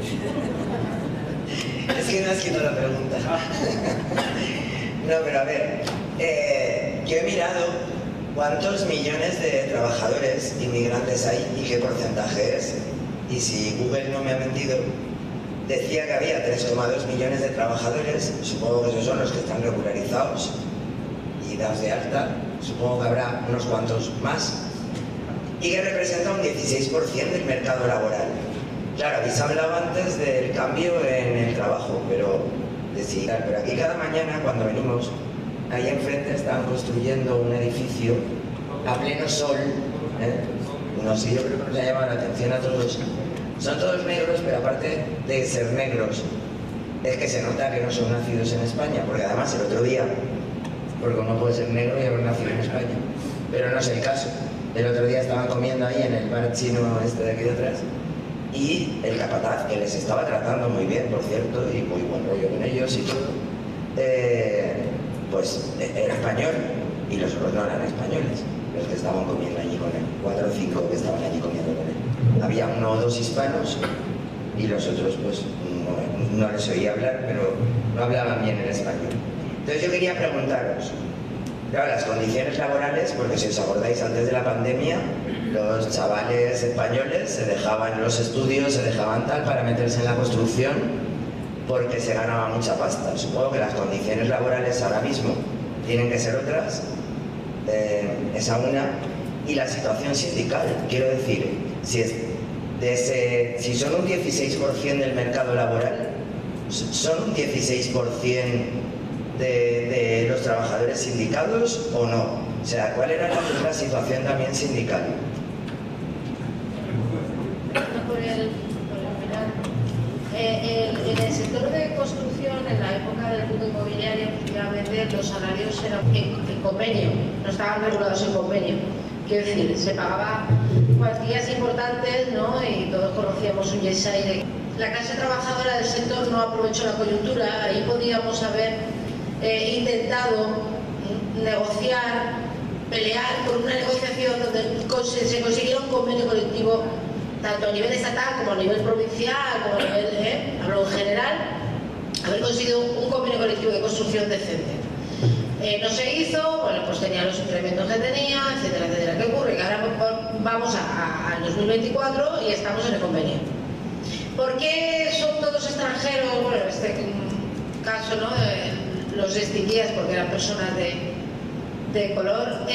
Es que no ha escrito la pregunta. No, pero a ver, yo he mirado cuántos millones de trabajadores inmigrantes hay y qué porcentaje es. Y si Google no me ha mentido, decía que había 3,2 millones de trabajadores, supongo que esos son los que están regularizados y dados de alta, supongo que habrá unos cuantos más, y que representa un 16% del mercado laboral. Claro, habéis hablado antes del cambio en el trabajo, pero aquí cada mañana cuando venimos, ahí enfrente están construyendo un edificio a pleno sol, no sé, yo creo que nos ha llamado la atención a todos. Son todos negros, pero aparte de ser negros, es que se nota que no son nacidos en España, porque además el otro día, porque uno puede ser negro y haber nacido en España, pero no es el caso. El otro día estaban comiendo ahí en el bar chino este de aquí detrás, y el capataz, que les estaba tratando muy bien, por cierto, y muy buen rollo con ellos y todo, pues era español, y los otros no eran españoles, los que estaban comiendo allí con él, 4 o 5 que estaban allí comiendo con él. Había 1 o 2 hispanos y los otros pues no les oía hablar, pero no hablaban bien el español. Entonces yo quería preguntaros, claro, las condiciones laborales, porque si os acordáis antes de la pandemia, los chavales españoles se dejaban los estudios, se dejaban tal para meterse en la construcción porque se ganaba mucha pasta. Supongo que las condiciones laborales ahora mismo tienen que ser otras, esa una. y la situación sindical. Quiero decir, si son un 16% del mercado laboral, ¿son un 16% de los trabajadores sindicados o no? O sea, ¿cuál era la situación también sindical? En el sector de construcción, en la época del boom inmobiliario, efectivamente los salarios eran en convenio, no estaban regulados en convenio. Quiero decir, se pagaba cuantías importantes, ¿no? Y todos conocíamos un Yesai. La clase trabajadora del sector no aprovechó la coyuntura, ahí podíamos haber intentado negociar, pelear por una negociación donde se consiguiera un convenio colectivo tanto a nivel estatal como a nivel provincial, como a nivel, hablo en general, haber conseguido un convenio colectivo de construcción decente. No se hizo, bueno, pues tenía los incrementos que tenía, etcétera, etcétera. ¿Qué ocurre? Que ahora vamos al 2024 y estamos en el convenio. ¿Por qué son todos extranjeros? Bueno, en este caso, ¿no? Los distinguías porque eran personas de color.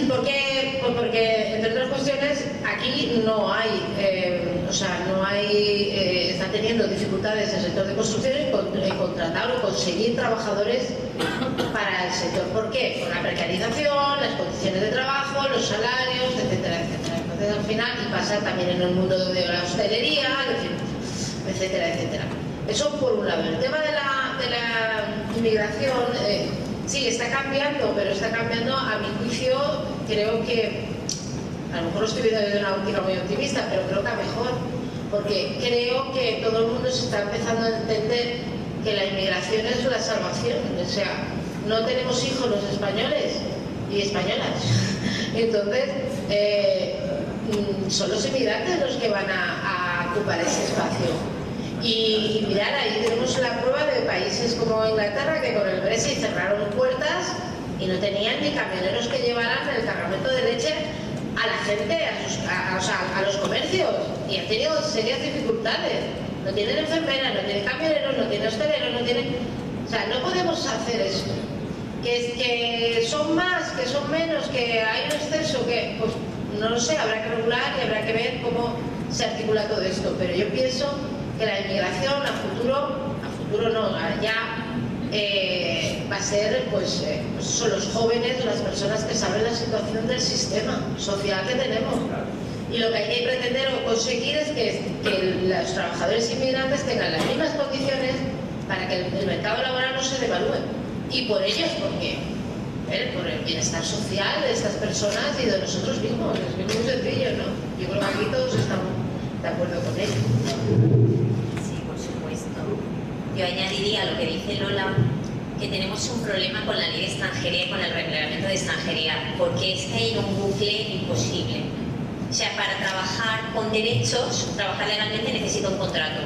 ¿Por qué? Pues porque, entre otras cuestiones, aquí no hay, están teniendo dificultades el sector de construcción en contratar o conseguir trabajadores para el sector. ¿Por qué? Por la precarización, las condiciones de trabajo, los salarios, etcétera, etcétera. Entonces, al final, y pasa también en el mundo de la hostelería, etcétera, etcétera. Eso por un lado. El tema de la inmigración, sí, está cambiando, pero está cambiando, a mi juicio, creo que, a lo mejor lo estoy viendo desde una óptica muy optimista, pero creo que a mejor, porque creo que todo el mundo se está empezando a entender que la inmigración es la salvación. O sea, no tenemos hijos los españoles y españolas. Entonces, son los inmigrantes los que van a ocupar ese espacio. Y mirar, ahí tenemos la prueba de países como Inglaterra, que con el Brexit cerraron puertas y no tenían ni camioneros que llevaran el cargamento de leche a la gente, a los comercios, y han tenido serias dificultades. No tienen enfermeras, no tienen camioneros, no tienen hosteleros, no tienen... O sea, no podemos hacer esto. Que son más, que son menos, que hay un exceso, que pues no lo sé, habrá que regular y habrá que ver cómo se articula todo esto. Pero yo pienso que la inmigración a futuro no, ya va a ser son los jóvenes o las personas que saben la situación del sistema social que tenemos. Y lo que hay que pretender o conseguir es que los trabajadores inmigrantes tengan las mismas condiciones para que el mercado laboral no se devalúe. Y por ellos, ¿por qué? Por el bienestar social de estas personas y de nosotros mismos. Es muy sencillo, ¿no? Yo creo que aquí todos estamos de acuerdo con ello. Sí, por supuesto. Yo añadiría a lo que dice Lola, que tenemos un problema con la ley de extranjería y con el reglamento de extranjería, porque es que hay un bucle imposible. O sea, para trabajar con derechos, trabajar legalmente necesito un contrato.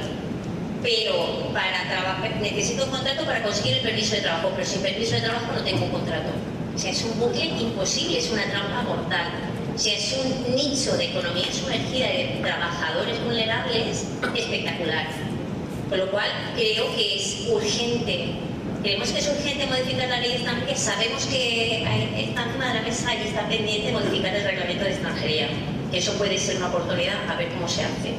Pero para trabajar necesito un contrato para conseguir el permiso de trabajo, pero sin permiso de trabajo no tengo un contrato. O sea, es un bucle imposible, es una trampa mortal. O sea, es un nicho de economía sumergida de trabajadores vulnerables espectacular. Con lo cual, creo que es urgente. Creemos que es urgente modificar la ley de extranjería. Sabemos que está encima de la mesa y está pendiente de modificar el reglamento de extranjería. Que eso puede ser una oportunidad a ver cómo se hace.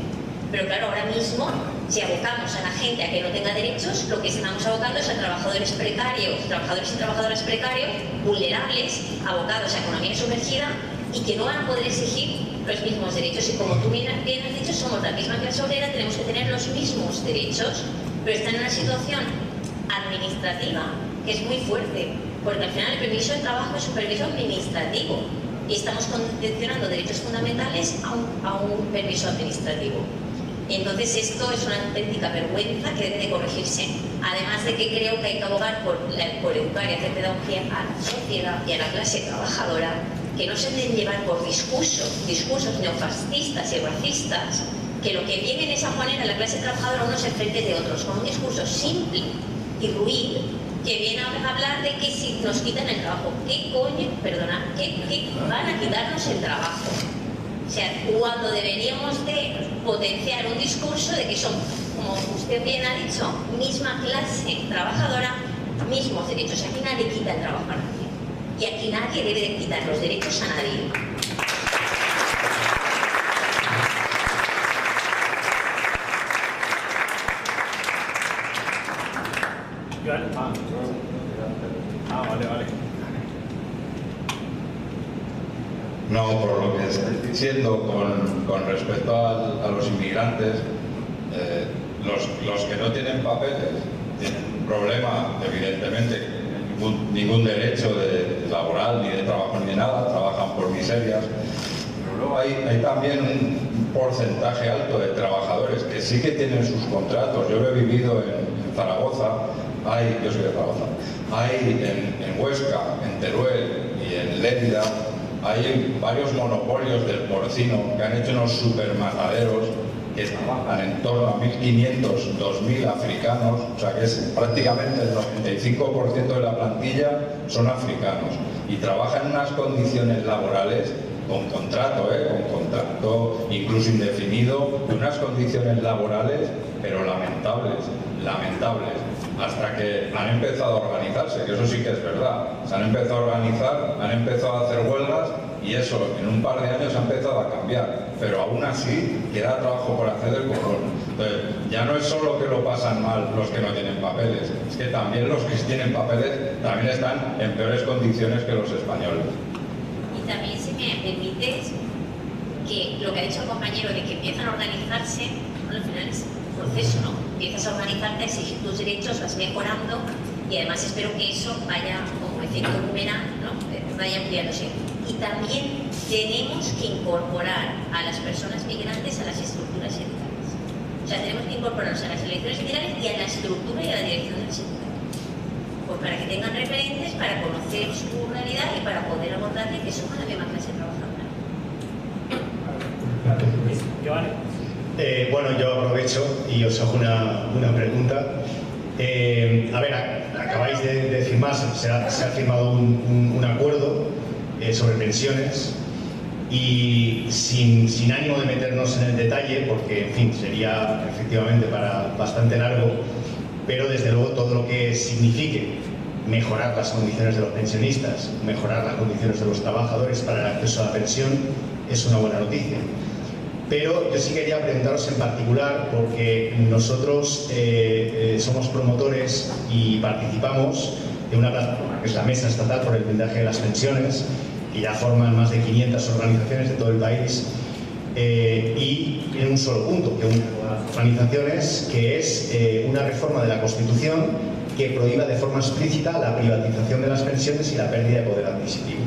Pero claro, ahora mismo, si abocamos a la gente a que no tenga derechos, lo que estamos abocando es a trabajadores precarios, trabajadores y trabajadoras precarios, vulnerables, abocados a economía sumergida y que no van a poder exigir los mismos derechos. Y como tú bien has dicho, somos la misma clase obrera, tenemos que tener los mismos derechos, pero están en una situación administrativa que es muy fuerte, porque al final el permiso de trabajo es un permiso administrativo y estamos condicionando derechos fundamentales a un permiso administrativo. Entonces esto es una auténtica vergüenza que debe de corregirse. Además de que creo que hay que abogar por educar y hacer pedagogía a la sociedad y a la clase trabajadora, que no se deben llevar por discursos neofascistas y racistas, que lo que vienen es a poner a la clase trabajadora unos enfrente de otros, con un discurso simple y ruin, que viene a hablar de que si nos quitan el trabajo, ¿qué coño? Perdona, ¿qué van a quitarnos el trabajo? O sea, cuando deberíamos de potenciar un discurso de que son, como usted bien ha dicho, misma clase trabajadora, mismos derechos. Aquí nadie quita el trabajo a nadie. y aquí nadie debe de quitar los derechos a nadie. Vale. No, por lo que estáis diciendo con respecto a los inmigrantes, los que no tienen papeles tienen un problema, evidentemente, ningún derecho laboral, ni de trabajo, ni de nada, trabajan por miserias. Pero luego hay también un porcentaje alto de trabajadores que sí que tienen sus contratos. Yo lo he vivido en Zaragoza, yo soy de Zaragoza, hay en Huesca, en Teruel y en Lérida, hay varios monopolios del porcino que han hecho unos supermataderos que trabajan en torno a 1.500, 2.000 africanos, o sea que es prácticamente el 95% de la plantilla son africanos y trabajan en unas condiciones laborales con contrato incluso indefinido, unas condiciones laborales pero lamentables, hasta que han empezado a organizarse, que eso sí que es verdad, se han empezado a organizar, han empezado a hacer huelgas y eso en un par de años ha empezado a cambiar, pero aún así queda trabajo por hacer del cojón. Entonces, ya no es solo que lo pasan mal los que no tienen papeles, es que también los que tienen papeles también están en peores condiciones que los españoles. Y también, si me permites, que lo que ha dicho el compañero de que empiezan a organizarse, bueno, al final es un proceso, ¿no? Empiezas a organizarte, a exigir tus derechos, vas mejorando y además espero que eso vaya como efecto boomerang, ¿no? Vaya ampliándose. Y también tenemos que incorporar a las personas migrantes a las estructuras sindicales. O sea, tenemos que incorporarnos a las elecciones sindicales y a la estructura y a la dirección del sindicato. Pues para que tengan referentes, para conocer su realidad y para poder abordarle que somos la misma clase trabajadora. Bueno, yo aprovecho y os hago una pregunta. A ver, acabáis de firmar, se ha firmado un acuerdo sobre pensiones y sin ánimo de meternos en el detalle, porque, en fin, sería efectivamente para bastante largo, pero desde luego todo lo que signifique mejorar las condiciones de los pensionistas, mejorar las condiciones de los trabajadores para el acceso a la pensión es una buena noticia. Pero yo sí quería preguntaros en particular, porque nosotros somos promotores y participamos de una plataforma que es la Mesa Estatal por el Blindaje de las Pensiones, que ya forman más de 500 organizaciones de todo el país, y en un solo punto, que una de las organizaciones, que es una reforma de la Constitución que prohíba de forma explícita la privatización de las pensiones y la pérdida de poder adquisitivo.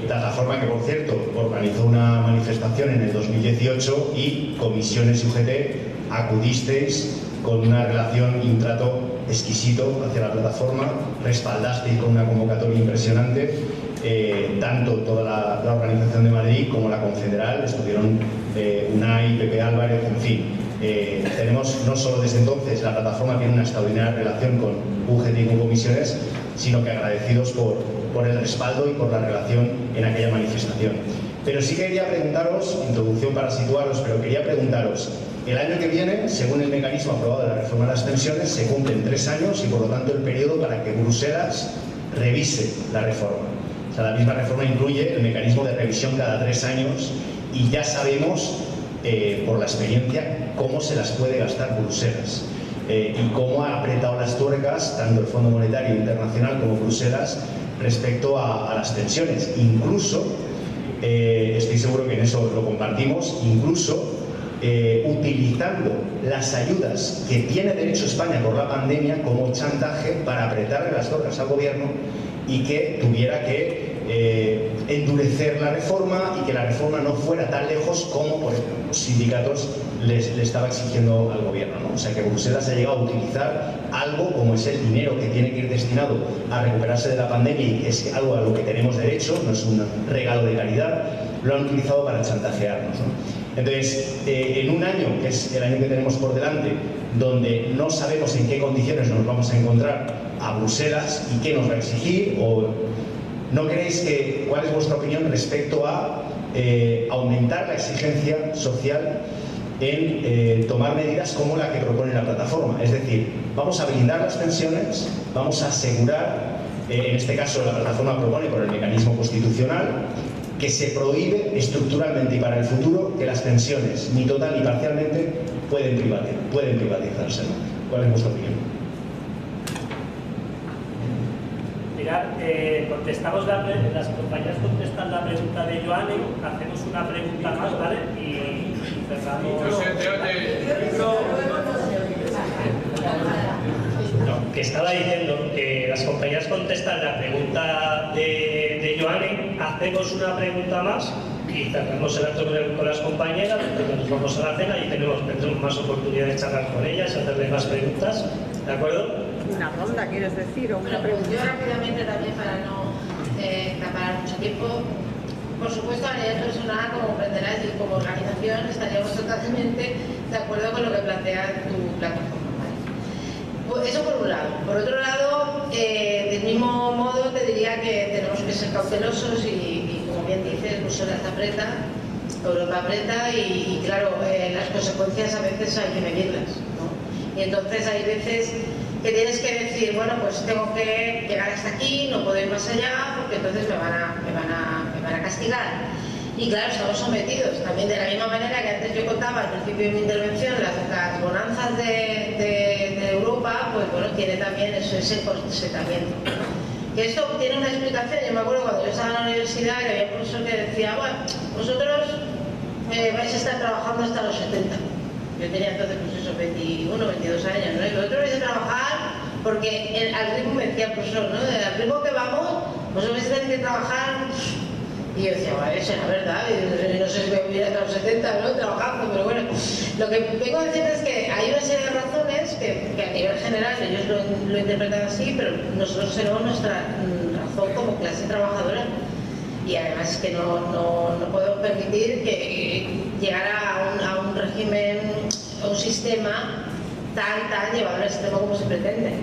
Plataforma que, por cierto, organizó una manifestación en el 2018 y comisiones y UGT acudisteis con una relación y un trato exquisito hacia la plataforma, respaldasteis con una convocatoria impresionante, tanto toda la organización de Madrid como la confederal, estuvieron UNAI, Pepe Álvarez, en fin. Tenemos no solo desde entonces, la plataforma tiene una extraordinaria relación con UGT y con comisiones, sino que agradecidos por el respaldo y por la relación en aquella manifestación. Pero sí quería preguntaros, introducción para situaros, pero quería preguntaros, el año que viene, según el mecanismo aprobado de la reforma de las pensiones, se cumplen 3 años y por lo tanto el periodo para que Bruselas revise la reforma. O sea, la misma reforma incluye el mecanismo de revisión cada 3 años y ya sabemos, por la experiencia, cómo se las puede gastar Bruselas. Y cómo ha apretado las tuercas tanto el Fondo Monetario Internacional como Bruselas respecto a las pensiones. Incluso, estoy seguro que en eso lo compartimos, incluso utilizando las ayudas que tiene derecho España por la pandemia como chantaje para apretarle las tuercas al gobierno y que tuviera que endurecer la reforma y que la reforma no fuera tan lejos como, por ejemplo, los sindicatos le estaba exigiendo al gobierno, ¿no? O sea que Bruselas ha llegado a utilizar algo como es el dinero que tiene que ir destinado a recuperarse de la pandemia y que es algo a lo que tenemos derecho, no es un regalo de caridad, lo han utilizado para chantajearnos, ¿no? Entonces, en un año, que es el año que tenemos por delante, donde no sabemos en qué condiciones nos vamos a encontrar a Bruselas y qué nos va a exigir, o ¿no creéis que, cuál es vuestra opinión respecto a aumentar la exigencia social en tomar medidas como la que propone la plataforma? Es decir, vamos a blindar las pensiones, vamos a asegurar en este caso la plataforma propone por el mecanismo constitucional, que se prohíbe estructuralmente y para el futuro que las pensiones, ni total ni parcialmente, pueden privatizarse. ¿Cuál es vuestra opinión? Mirad, contestamos las compañías contestan la pregunta de Joanne, hacemos una pregunta más, ¿vale? Y cerramos. No, que estaba diciendo que las compañías contestan la pregunta de Joanne, hacemos una pregunta más y cerramos el acto con las compañeras, después nos vamos a la cena y tendremos más oportunidad de charlar con ellas, hacerle más preguntas, ¿de acuerdo? Una ronda, ¿quieres decir? O una pregunta. Yo rápidamente también, para no acaparar mucho tiempo, por supuesto a nivel personal, como comprenderás, y como organización estaríamos totalmente de acuerdo con lo que plantea tu plataforma. ¿Vale? Eso por un lado. Por otro lado, del mismo modo te diría que tenemos que ser cautelosos y como bien dices, Bruselas aprieta, Europa aprieta y claro, las consecuencias a veces hay que medirlas, ¿no? Y entonces hay veces que tienes que decir, bueno, pues tengo que llegar hasta aquí, no puedo ir más allá, porque entonces me van a castigar. Y claro, estamos sometidos. También de la misma manera que antes yo contaba al principio de mi intervención, las bonanzas de Europa, pues bueno, tiene también ese corsetamiento. Que esto tiene una explicación. Yo me acuerdo cuando yo estaba en la universidad que había un profesor que decía, bueno, vosotros vais a estar trabajando hasta los 70. Yo tenía entonces pues esos 21, 22 años, ¿no? Y vosotros vais a trabajar porque al ritmo, me decía el profesor, ¿no? Al ritmo que vamos, vosotros vais a tener que trabajar. Y yo decía, vale, será verdad, y no sé si voy a vivir hasta los 70, ¿no? Trabajando, pero bueno. Lo que vengo a decir es que hay una serie de razones que a nivel general ellos lo interpretan así, pero nosotros tenemos nuestra razón como clase trabajadora. Y además es que no podemos permitir que llegara a un régimen, a un sistema tan llevado al extremo como se pretende.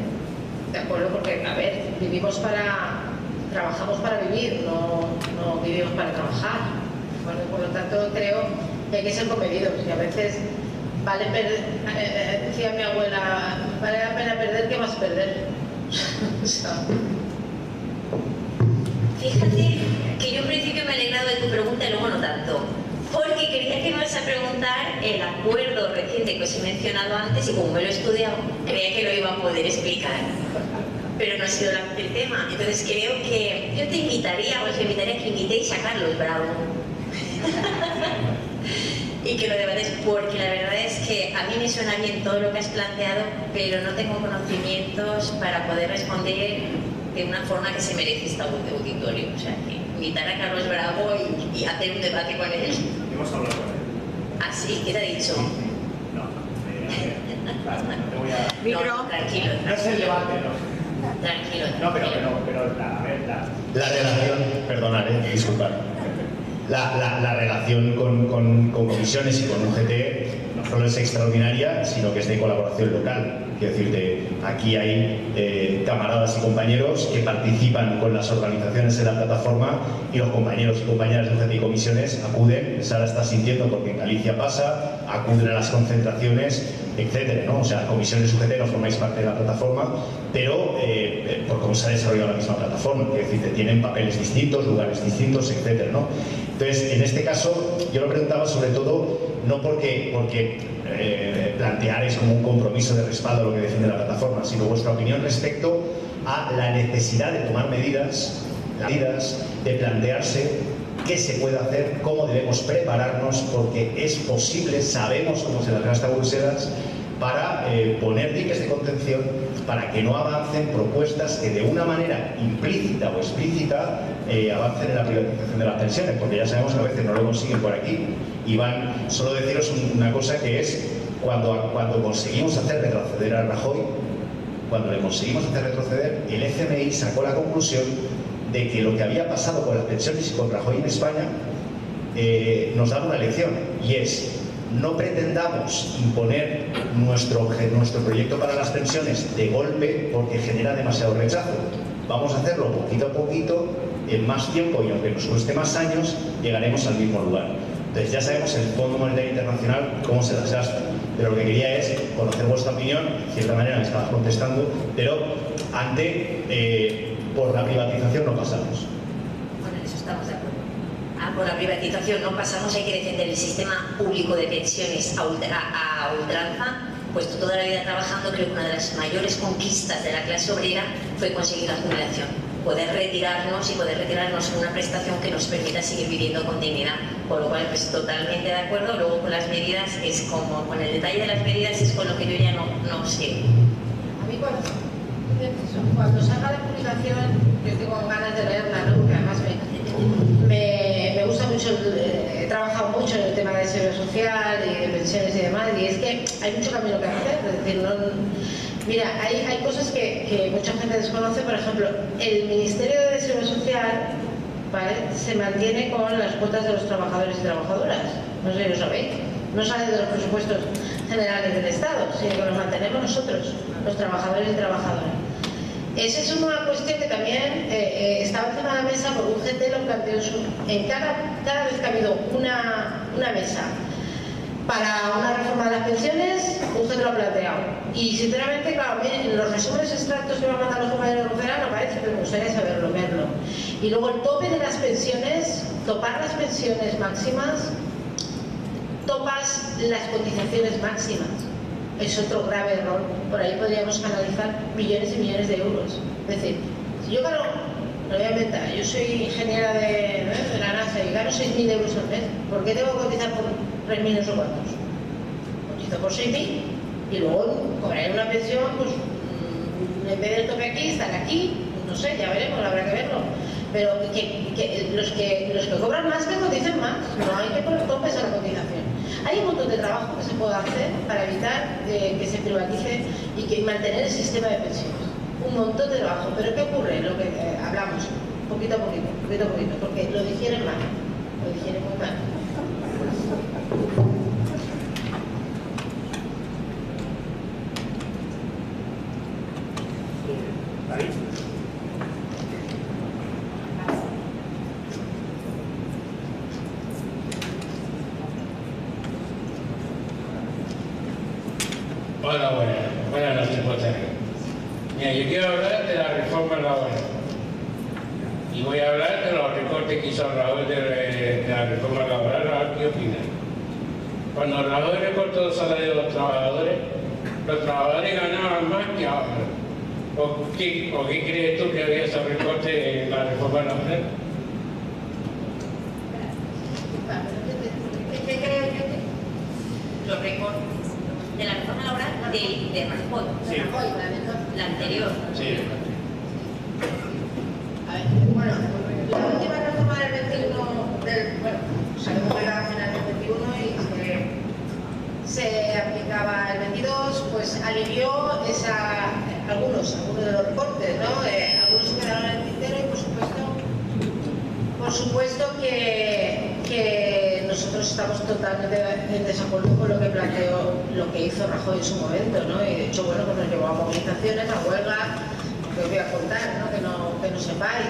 ¿De acuerdo? Porque, a ver, trabajamos para vivir, no vivimos para trabajar. Bueno, por lo tanto, creo que hay que ser comedidos y a veces decía mi abuela, vale la pena perder que más perder. Fíjate que yo en principio me he alegrado de tu pregunta y luego no tanto, porque creía que me ibas a preguntar el acuerdo reciente que os he mencionado antes y como me lo he estudiado, creía que lo iba a poder explicar, pero no ha sido el tema. Entonces creo que yo os invitaría a que invitéis a Carlos Bravo y que lo debatéis, porque la verdad es que a mí me suena bien todo lo que has planteado, pero no tengo conocimientos para poder responder de una forma que se merece este auditorio. O sea, que invitar a Carlos Bravo y hacer un debate con él. Hemos hablado con él. ¿Ah, sí? ¿Qué te ha dicho? No, no te voy a... No, tranquilo. No es el debate, no. Tranquilo. No, pero a ver, la relación, perdonad, disculpad. La relación con comisiones y con UGT no solo es extraordinaria, sino que es de colaboración local. Quiero decirte, aquí hay camaradas y compañeros que participan con las organizaciones de la plataforma y los compañeros y compañeras de UGT y comisiones acuden, Sara está sintiendo porque en Galicia pasa, acuden a las concentraciones, etcétera, ¿no? O sea, comisiones UGT no formáis parte de la plataforma, pero por cómo se ha desarrollado la misma plataforma, quiero decirte, tienen papeles distintos, lugares distintos, etcétera, ¿no? Entonces, en este caso, yo lo preguntaba sobre todo no porque plantearais como un compromiso de respaldo a lo que defiende la plataforma, sino vuestra opinión respecto a la necesidad de tomar medidas, de plantearse qué se puede hacer, cómo debemos prepararnos, porque es posible, sabemos cómo se las gasta Bruselas, para poner diques de contención, para que no avancen propuestas que de una manera implícita o explícita avancen en la privatización de las pensiones, porque ya sabemos que a veces no lo consiguen por aquí. Y solo deciros una cosa, que es cuando conseguimos hacer retroceder a Rajoy, cuando le conseguimos hacer retroceder, el FMI sacó la conclusión de que lo que había pasado con las pensiones y con Rajoy en España nos daba una lección, y es: no pretendamos imponer nuestro proyecto para las pensiones de golpe porque genera demasiado rechazo. Vamos a hacerlo poquito a poquito, en más tiempo, y aunque nos cueste más años, llegaremos al mismo lugar. Entonces ya sabemos el Fondo Monetario Internacional cómo se las gasta, pero lo que quería es conocer vuestra opinión. De cierta manera me estabas contestando, pero ante por la privatización no pasamos. Bueno, en eso estamos de acuerdo. Por la privatización no pasamos, hay que defender el sistema público de pensiones a ultranza, puesto toda la vida trabajando. Creo que una de las mayores conquistas de la clase obrera fue conseguir la jubilación, poder retirarnos en una prestación que nos permita seguir viviendo con dignidad, por lo cual pues totalmente de acuerdo. Luego con las medidas es como, con el detalle de las medidas es con lo que yo ya no sé. A mí cuando salga la publicación, yo tengo ganas de leerla, ¿no? Porque además me gusta mucho, he trabajado mucho en el tema de seguridad social y de pensiones y demás, y es que hay mucho camino que hacer. Es decir, mira, hay cosas que mucha gente desconoce. Por ejemplo, el Ministerio de Seguridad Social, ¿vale?, se mantiene con las cuotas de los trabajadores y trabajadoras. No sé si lo sabéis. No sale de los presupuestos generales del Estado, sino que los mantenemos nosotros, los trabajadores y trabajadoras. Esa es una cuestión que también estaba encima de la mesa, porque UGT lo planteó en cada vez que ha habido una mesa para una reforma de las pensiones, UGT lo ha planteado. Y sinceramente, claro, miren, los resúmenes extractos que me han mandado los compañeros de Rocera no parece, pero me gustaría saberlo, verlo. Y luego el tope de las pensiones, topar las pensiones máximas, topas las cotizaciones máximas. Es otro grave error. Por ahí podríamos canalizar millones y millones de euros. Es decir, si yo gano, lo voy a inventar, yo soy ingeniera de la NASA y gano 6.000 euros al mes, ¿por qué tengo que cotizar por 3.000 no sé cuántos? Cotizo por 6.000 y luego cobraré una pensión, pues en vez del tope aquí, estar aquí, no sé, ya veremos, habrá que verlo. Pero los que cobran más que coticen más, no hay que poner topes a la cotización. Hay un montón de trabajo que se puede hacer para evitar que se privatice y que mantener el sistema de pensiones. Un montón de trabajo. Pero ¿qué ocurre? Lo que hablamos, poquito a poquito, porque lo digieren mal, lo digieren muy mal. Hola, buenas noches, José. Mira, yo quiero hablar de la reforma laboral. Y voy a hablar de los recortes que hizo Rajoy de la reforma laboral. A ver qué opinan. Cuando Rajoy recortó los salarios de los trabajadores ganaban más que ahora. ¿O qué crees tú que había esos recortes en la reforma laboral? ¿Qué crees que Los recortes de la reforma laboral de Rajoy. Sí. La anterior. Sí. A ver, bueno, la última reforma del 21, sabemos que era a final del 21 y se aplicaba el 22, pues alivió algunos de los recortes, ¿no? Algunos se quedaron en el tintero y por supuesto que nosotros estamos totalmente en desacuerdo con lo que planteó, lo que hizo Rajoy en su momento, ¿no? Y de hecho, bueno, pues nos llevó a movilizaciones, a huelga, que os voy a contar, ¿no? Que no sepáis.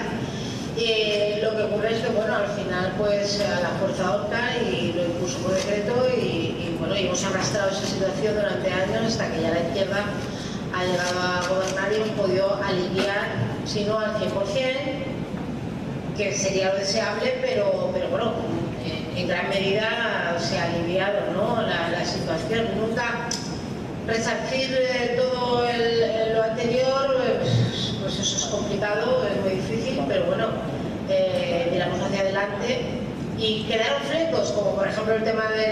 Lo que ocurre es que, bueno, al final, pues a la fuerza opta y lo impuso por decreto y bueno, y hemos arrastrado esa situación durante años hasta que ya la izquierda ha llegado a gobernar y hemos podido aliviar, si no al 100%, que sería lo deseable, pero bueno, en gran medida se ha aliviado, ¿no?, la situación. Nunca resarcir todo lo anterior, pues eso es complicado, es muy difícil, pero bueno, miramos hacia adelante y quedaron flecos, como por ejemplo el tema de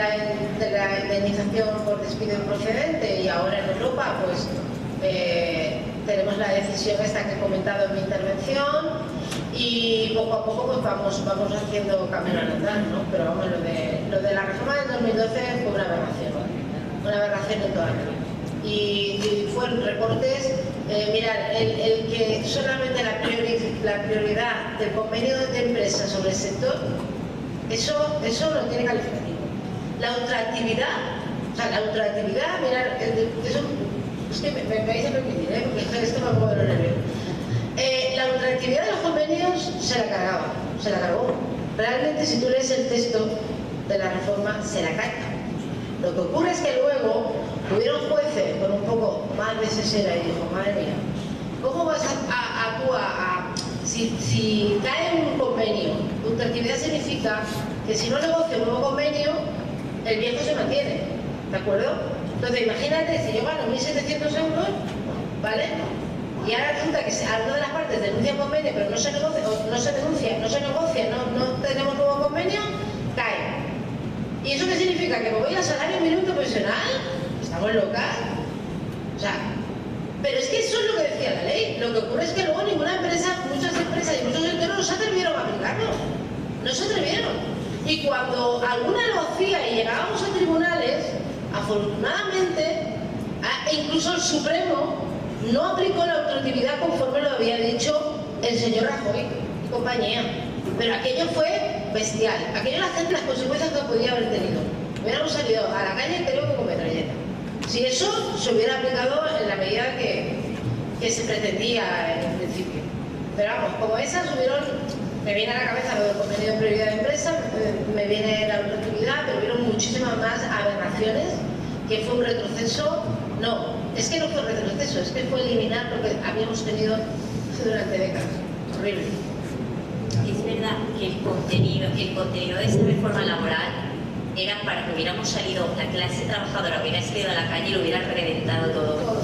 la indemnización por despido improcedente, y ahora en Europa pues tenemos la decisión esta que he comentado en mi intervención, y poco a poco pues vamos haciendo camino al andar, ¿no? Pero vamos, lo de la reforma del 2012 fue una aberración en toda la vida. Y fueron recortes, mirad, el que solamente la prioridad del convenio de empresa sobre el sector, eso no tiene calificativo. La ultraactividad, mirad, eso, es que me vais a permitir, porque esto me pongo de los nervios. La ultraactividad de los convenios se la cargó. Realmente, si tú lees el texto de la reforma, se la carga. Lo que ocurre es que luego tuvieron jueces con un poco más de sesera y dijo, madre mía, ¿cómo vas a Si cae un convenio, ultraactividad significa que si no negocio un nuevo convenio, el viejo se mantiene, ¿de acuerdo? Entonces imagínate, si yo gano 1.700 euros, ¿vale? Y ahora resulta que alguna de las partes denuncia un convenio, pero no se negocia, no tenemos nuevo convenio, cae. ¿Y eso qué significa? ¿Que me voy al salario mínimo profesional? ¿Estamos locas? O sea, pero es que eso es lo que decía la ley. Lo que ocurre es que luego ninguna empresa, muchas empresas y muchos sectores no se atrevieron a aplicarlo. No se atrevieron. Y cuando alguna lo hacía y llegábamos a tribunales, afortunadamente, incluso el Supremo no aplicó la ultraactividad conforme lo había dicho el señor Rajoy y compañía. Pero aquello fue bestial. Aquello la gente, las consecuencias que podía haber tenido. Hubiéramos salido a la calle creo que con metralleta. Si eso se hubiera aplicado en la medida que se pretendía en el principio. Pero vamos, como esas me viene a la cabeza lo del convenio de prioridad de empresa, me viene la ultraactividad, pero hubieron muchísimas más aberraciones, que fue un retroceso. No, es que no fue un retroceso, es que fue eliminar lo que habíamos tenido durante décadas. Horrible. Es verdad que el contenido de esa reforma laboral era para que hubiéramos salido, la clase trabajadora hubiera salido a la calle y lo hubiera reventado todo.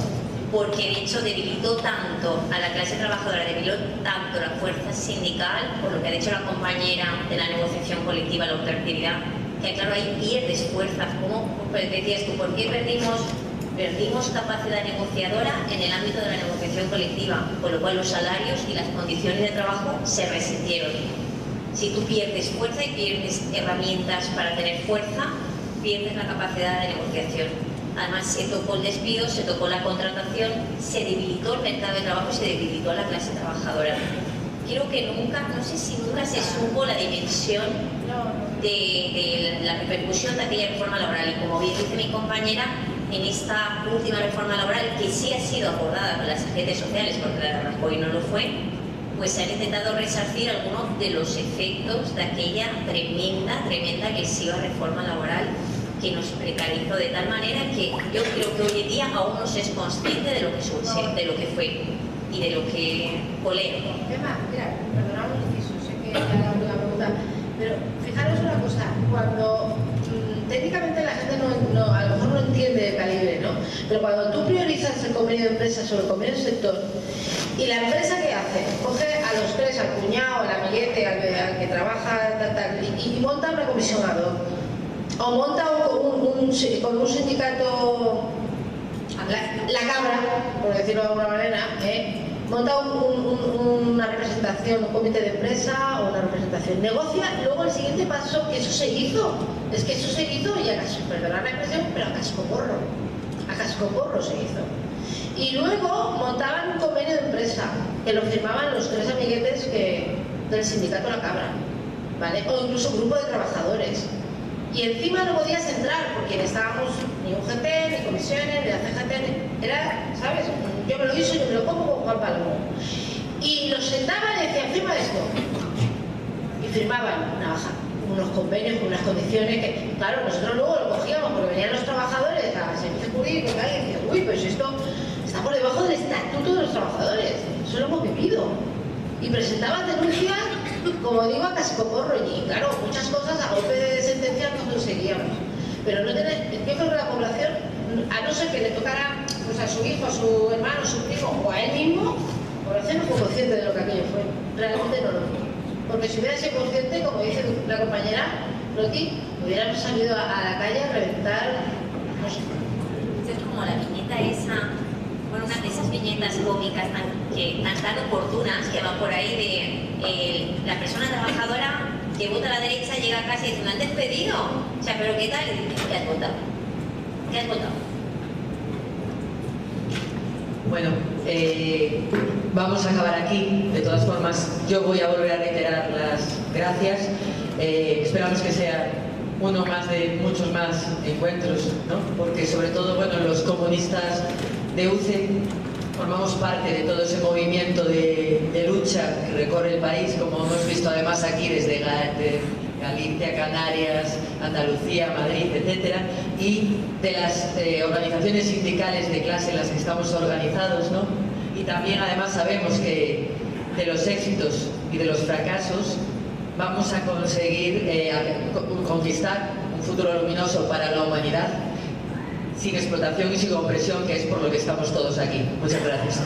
Porque de hecho debilitó tanto a la clase trabajadora, debilitó tanto la fuerza sindical, por lo que ha dicho la compañera de la negociación colectiva, la ultraactividad, que claro, ahí pierdes fuerzas. Como decías tú, ¿por qué perdimos capacidad negociadora en el ámbito de la negociación colectiva? Con lo cual los salarios y las condiciones de trabajo se resintieron. Si tú pierdes fuerza y pierdes herramientas para tener fuerza, pierdes la capacidad de negociación. Además se tocó el despido, se tocó la contratación, se debilitó el mercado de trabajo y se debilitó a la clase trabajadora. Creo que nunca, no sé si nunca se supo la dimensión de la repercusión de aquella reforma laboral. Y como bien dice mi compañera, en esta última reforma laboral, que sí ha sido acordada con las agentes sociales, porque la de Rajoy no lo fue, pues se han intentado resarcir algunos de los efectos de aquella tremenda, agresiva reforma laboral que nos precarizó de tal manera que yo creo que hoy en día aún no se es consciente de lo que fue y de lo que colea. Emma, mira, perdonad un inciso, sé que ya la última pregunta, pero fijaros una cosa, cuando técnicamente la gente a lo mejor no entiende el calibre, ¿no? Pero cuando tú priorizas el convenio de empresa sobre el convenio del sector, y la empresa ¿qué hace? Coge a los tres, al cuñado, al amiguete, al que trabaja, y monta una comisión ad hoc. O monta con un sindicato, la cabra, por decirlo de alguna manera, monta una representación, un comité de empresa o una representación, negocia, luego el siguiente paso, que eso se hizo, es que eso se hizo y a casco, perdonad la expresión, pero a cascoporro se hizo. Y luego montaban un convenio de empresa, que lo firmaban los tres amiguetes del sindicato La Cabra, ¿vale? O incluso grupo de trabajadores. Y encima no podías entrar porque no estábamos ni UGT, ni comisiones, ni la CGT, era, ¿sabes? Yo me lo hizo, yo me lo como con Juan Palomo. Y los sentaban y decían, firma esto. Y firmaban unos convenios con unas condiciones que, claro, nosotros luego lo cogíamos porque venían los trabajadores a servicio jurídico y decían, uy, pues esto está por debajo del estatuto de los trabajadores. Eso lo hemos vivido. Y presentaban denuncias, como digo, a cascoporro, y claro, muchas cosas a golpe de sentencia no conseguíamos. Pero yo creo que la población, a no ser que le tocara pues, a su hijo, a su hermano, a su primo o a él mismo, la población no fue consciente de lo que aquello fue. Realmente no lo fue. Porque si hubiera sido consciente, como dice la compañera Roti, hubiéramos salido a la calle a reventar, no sé. Es como la viñeta esa, bueno, una de esas viñetas cómicas tan oportunas que van por ahí de la persona trabajadora que vota a la derecha llega a casa y dice, ¿me han despedido? O sea, ¿pero qué tal? Y dice, ¿qué has votado? ¿Qué has votado? Bueno, vamos a acabar aquí. De todas formas, yo voy a volver a reiterar las gracias. Esperamos que sea uno más de muchos más encuentros, ¿no? Porque sobre todo, bueno, los comunistas de UCE formamos parte de todo ese movimiento de lucha que recorre el país, como hemos visto además aquí desde Galicia, Canarias, Andalucía, Madrid, etcétera, y de las organizaciones sindicales de clase en las que estamos organizados, ¿no? Y también además sabemos que de los éxitos y de los fracasos, vamos a conseguir conquistar un futuro luminoso para la humanidad, sin explotación y sin opresión, que es por lo que estamos todos aquí. Muchas gracias.